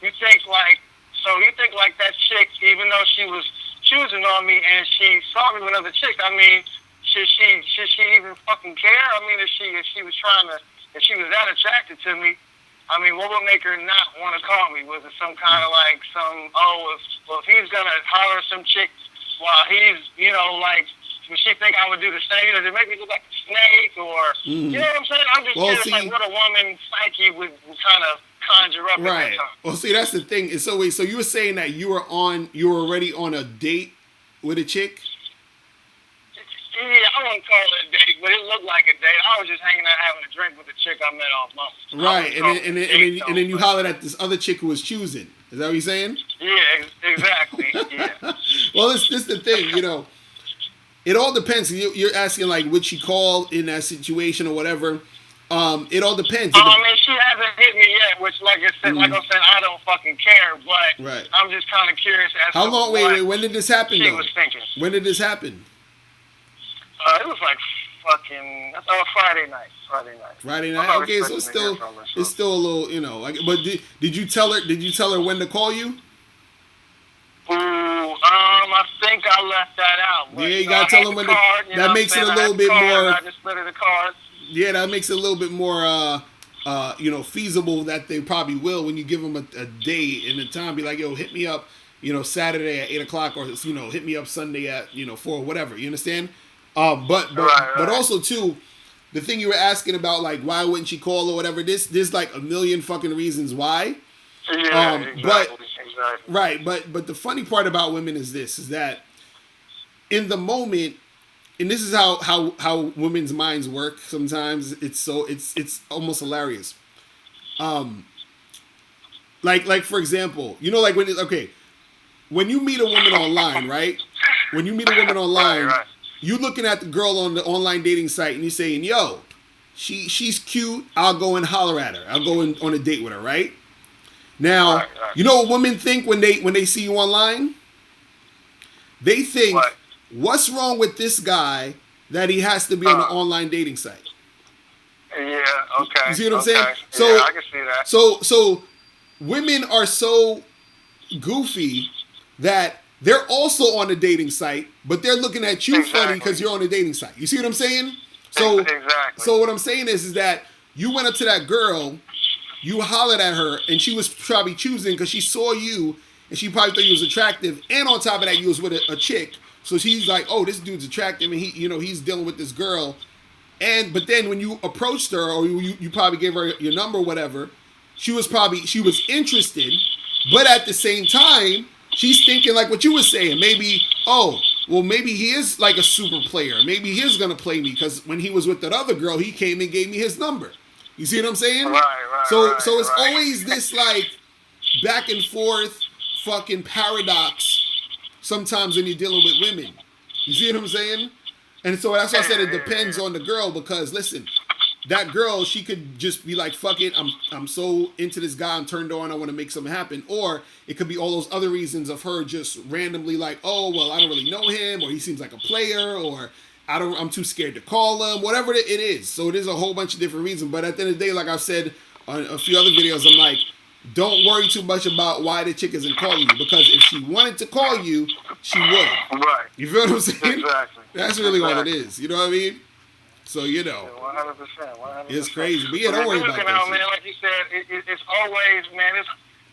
you think that chick, even though she was choosing on me and she saw me with another chick, should she even fucking care? If she was that attracted to me, what would make her not want to call me? Was it some kind of if he's going to holler at some chick while he's, would she think I would do the same? Does it make me look like a snake? Or, you know what I'm saying? I'm just curious, what a woman's psyche would kind of conjure up. Right. At that time. Well, see, that's the thing. So wait, so you were saying that you were already on a date with a chick? Yeah, I wouldn't call it a date, but it looked like a date. I was just hanging out having a drink with the chick I met off Bumble. Right, and then you hollered at this other chick who was choosing. Is that what you're saying? Yeah, exactly. Yeah. Well, this the thing, It all depends. You're asking like would she call in that situation or whatever. It all depends. I mean, she hasn't hit me yet, which, like I said, like I'm saying, I don't fucking care. But Right. I'm just kind of curious as How to long? Wait. When did this happen? she Though? was thinking. When did this happen? It was like fucking Friday night. Friday night. Okay, so it's still a little, you know. Like, but did you tell her? Did you tell her when to call you? I think I left that out. But, yeah, you gotta tell them when. That makes it a little bit more. I just slid her the card. Yeah, that makes it a little bit more, you know, feasible that they probably will when you give them a day and a time. Be like, yo, hit me up, you know, Saturday at 8:00, or you know, hit me up Sunday at 4, whatever. You understand? But also too, the thing you were asking about, like, why wouldn't she call or whatever? There's like a million fucking reasons why. Yeah, exactly. Right, but the funny part about women is this: is that in the moment. And this is how women's minds work. Sometimes it's almost hilarious. Like for example, you know, like when you meet a woman online, right? When you meet a woman online, right. you looking at the girl on the online dating site and you're saying, "Yo, she's cute. I'll go and holler at her. I'll go on a date with her." Right? Now, you know what women think when they see you online? They think. What? What's wrong with this guy that he has to be on an online dating site? Yeah, okay. You see what I'm saying? So, yeah, I can see that. So women are so goofy that they're also on a dating site, but they're looking at you funny because you're on a dating site. You see what I'm saying? So, exactly. So what I'm saying is that you went up to that girl, you hollered at her, and she was probably choosing because she saw you, and she probably thought you was attractive, and on top of that, you was with a chick. So she's like, "Oh, this dude's attractive, and he's dealing with this girl." But then when you approached her, or you probably gave her your number, or whatever, she was interested, but at the same time, she's thinking like what you were saying. Maybe, maybe he is like a super player. Maybe he is gonna play me because when he was with that other girl, he came and gave me his number. You see what I'm saying? Right. So it's always this like back and forth fucking paradox. Sometimes when you're dealing with women, you see what I'm saying? And so that's why I said it depends on the girl, because listen, that girl, she could just be like, fuck it, I'm so into this guy, I'm turned on, I want to make something happen. Or it could be all those other reasons of her just randomly like, oh, well, I don't really know him, or he seems like a player, or I'm too scared to call him, whatever it is. So there's a whole bunch of different reasons. But at the end of the day, like I've said on a few other videos, I'm like, don't worry too much about why the chick isn't calling you, because if she wanted to call you, she would. Right. You feel what I'm saying? Exactly. That's really what it is. You know what I mean? So, 100%. It's crazy. But yeah, don't worry about that. Man, like you said, it's always, man, it's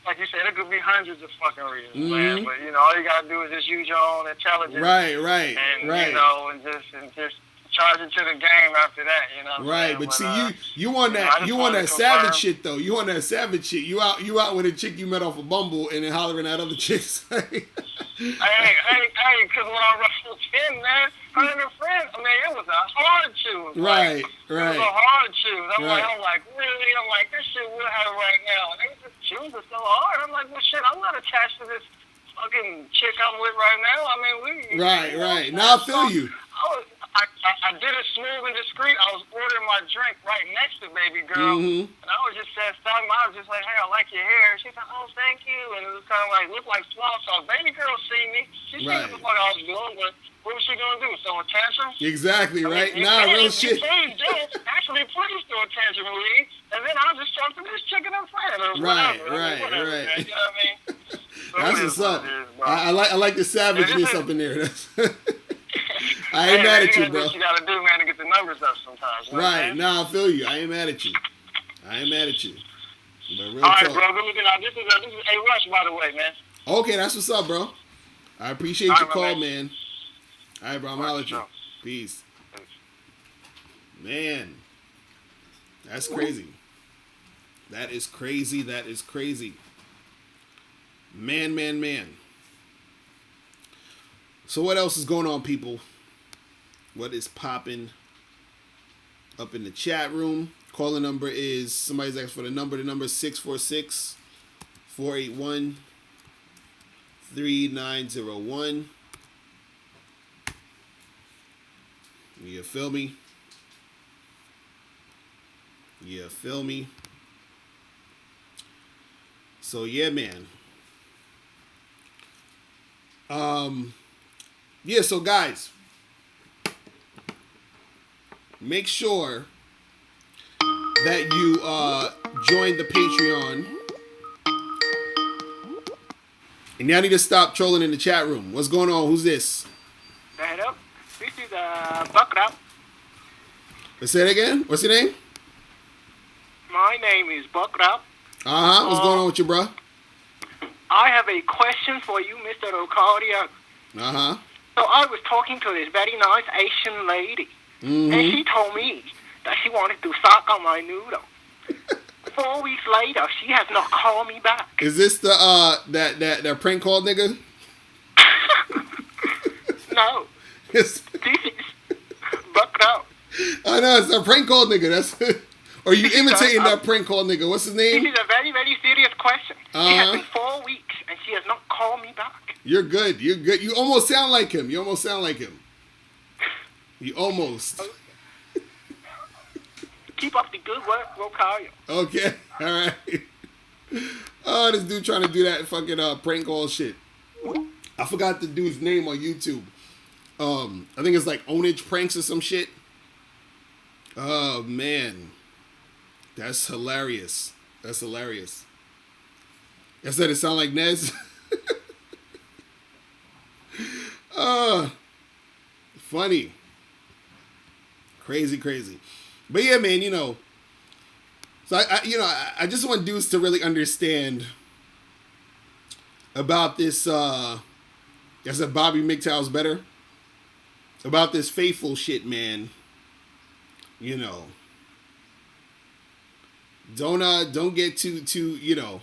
like you said, it could be hundreds of fucking reasons, man. But, all you got to do is just use your own intelligence. Right. And, and just charge it to the game after that, Right, but see, you on that savage shit though. You on that savage shit. You out with a chick you met off a Bumble and then hollering at other chicks. Hey, because when I wrestled Tim, man, her and her friends, I mean, it was a hard choose. Right. It was a hard choose. I'm like, really? I'm like, this shit we'll have right now. And they just choose it so hard. I'm like, well, shit, I'm not attached to this fucking chick I'm with right now. I mean, Right. Now I feel you. I did it smooth and discreet. I was ordering my drink right next to baby girl, and I was just saying something. I was just like, "Hey, I like your hair." She's like, "Oh, thank you." And it was kind of like looked like small talk. Baby girl see me. She seen what the fuck I was doing, but what was she gonna do? Throw a tantrum? Exactly, right? Real shit. Please do. Actually, please throw a tantrum, Lee. And then I'll just talk to this chick and her friend or whatever. Right. You know what I mean? So that's what's up. I like the savageness up in there. I ain't mad at you, bro. What you gotta do, man, to get the numbers up sometimes. Right. Nah, I feel you. I ain't mad at you. But real all right, talk. bro. Good looking out. This is A Rush, by the way, man. Okay, that's what's up, bro. I appreciate your call, man. All right, bro. I'm out at you. Peace. Man, that's crazy. That is crazy. Man. So what else is going on, people? What is popping up in the chat room? Calling number is, somebody's asked for the number. The number is 646-481-3901. You feel me? You feel me? So yeah, man. Yeah, so guys, make sure that you join the Patreon. And y'all need to stop trolling in the chat room. What's going on? Who's this? Hello, this is Bakra. Say it again. What's your name? My name is Bakra. What's going on with you, bro? I have a question for you, Mr. Locario. So I was talking to this very nice Asian lady, and she told me that she wanted to suck on my noodle. 4 weeks later, she has not called me back. Is this the that prank call nigga? No. This is Bakra. I know it's a prank call nigga. That's or you imitating that prank call nigga? What's his name? This is a very, very serious question. It has been 4 weeks, and she has not called me back. You're good. You're good. You almost sound like him. You almost sound like him. You almost. Keep up the good work, Locario. Okay. All right. Oh, this dude trying to do that fucking prank call shit. I forgot the dude's name on YouTube. I think it's like Ownage Pranks or some shit. Oh, man. That's hilarious. That's hilarious. I said it sound like Nez. Funny. Crazy, crazy. But yeah, man, you know. So I just want dudes to really understand about this. I said Bobby MGTOW's better. About this faithful shit, man. You know. Don't get too you know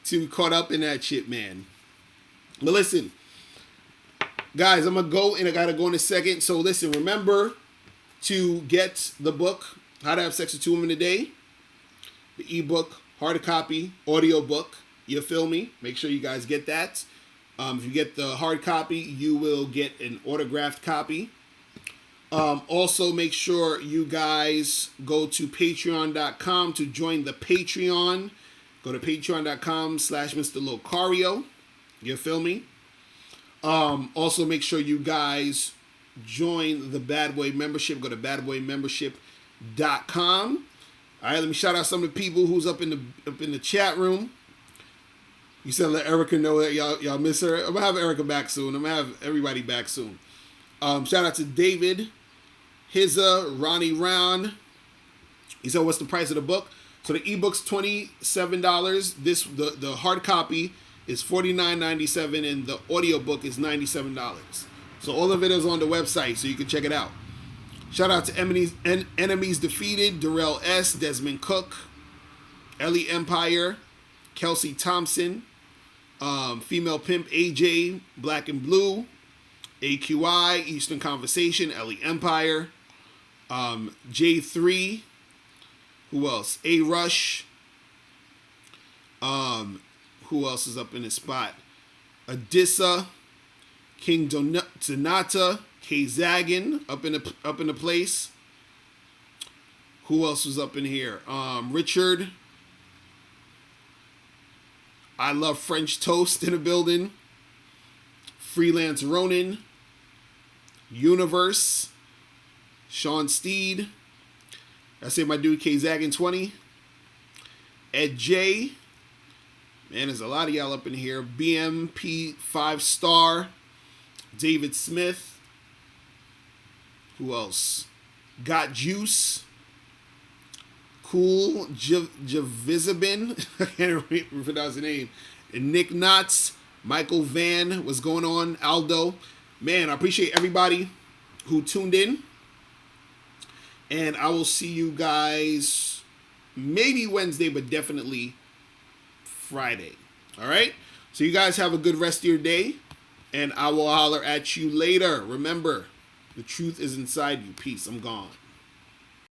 too caught up in that shit, man. But listen, guys, I'm gonna go and I gotta go in a second. So listen, remember to get the book, How to Have Sex with 2 Women a Day, the ebook, hard copy, audio book. You feel me? Make sure you guys get that. If you get the hard copy, you will get an autographed copy. Also, make sure you guys go to patreon.com to join the Patreon. Go to patreon.com/Mr. Locario. You feel me? Also, make sure you guys join the Bad Boy membership. Go to badboymembership.com. All right, let me shout out some of the people who's up in the chat room. You said let Erica know that y'all miss her. I'm gonna have Erica back soon. I'm gonna have everybody back soon. Shout out to David, Hizza, Ronnie Round. He said, "What's the price of the book?" So the ebook's $27. The hard copy is $49.97, and the audio book is $97. So all of it is on the website, so you can check it out. Shout out to Enemies Defeated, Darrell S, Desmond Cook, Ellie Empire, Kelsey Thompson, Female Pimp AJ, Black and Blue, AQI, Eastern Conversation, Ellie Empire, J3, who else? A Rush, who else is up in this spot? Adissa, King Donata, K Zaggin up in the place. Who else was up in here? Richard. I Love French Toast in the building. Freelance Ronin. Universe. Sean Steed. I say my dude K Zaggin 20. Ed J. Man, there's a lot of y'all up in here. BMP 5 Star. David Smith. Who else? Got Juice. Cool Javizabin. I can't pronounce the name. And Nick Knotts. Michael Van. What's going on? Aldo. Man, I appreciate everybody who tuned in. And I will see you guys maybe Wednesday, but definitely Friday. All right? So you guys have a good rest of your day. And I will holler at you later. Remember, the truth is inside you. Peace. I'm gone.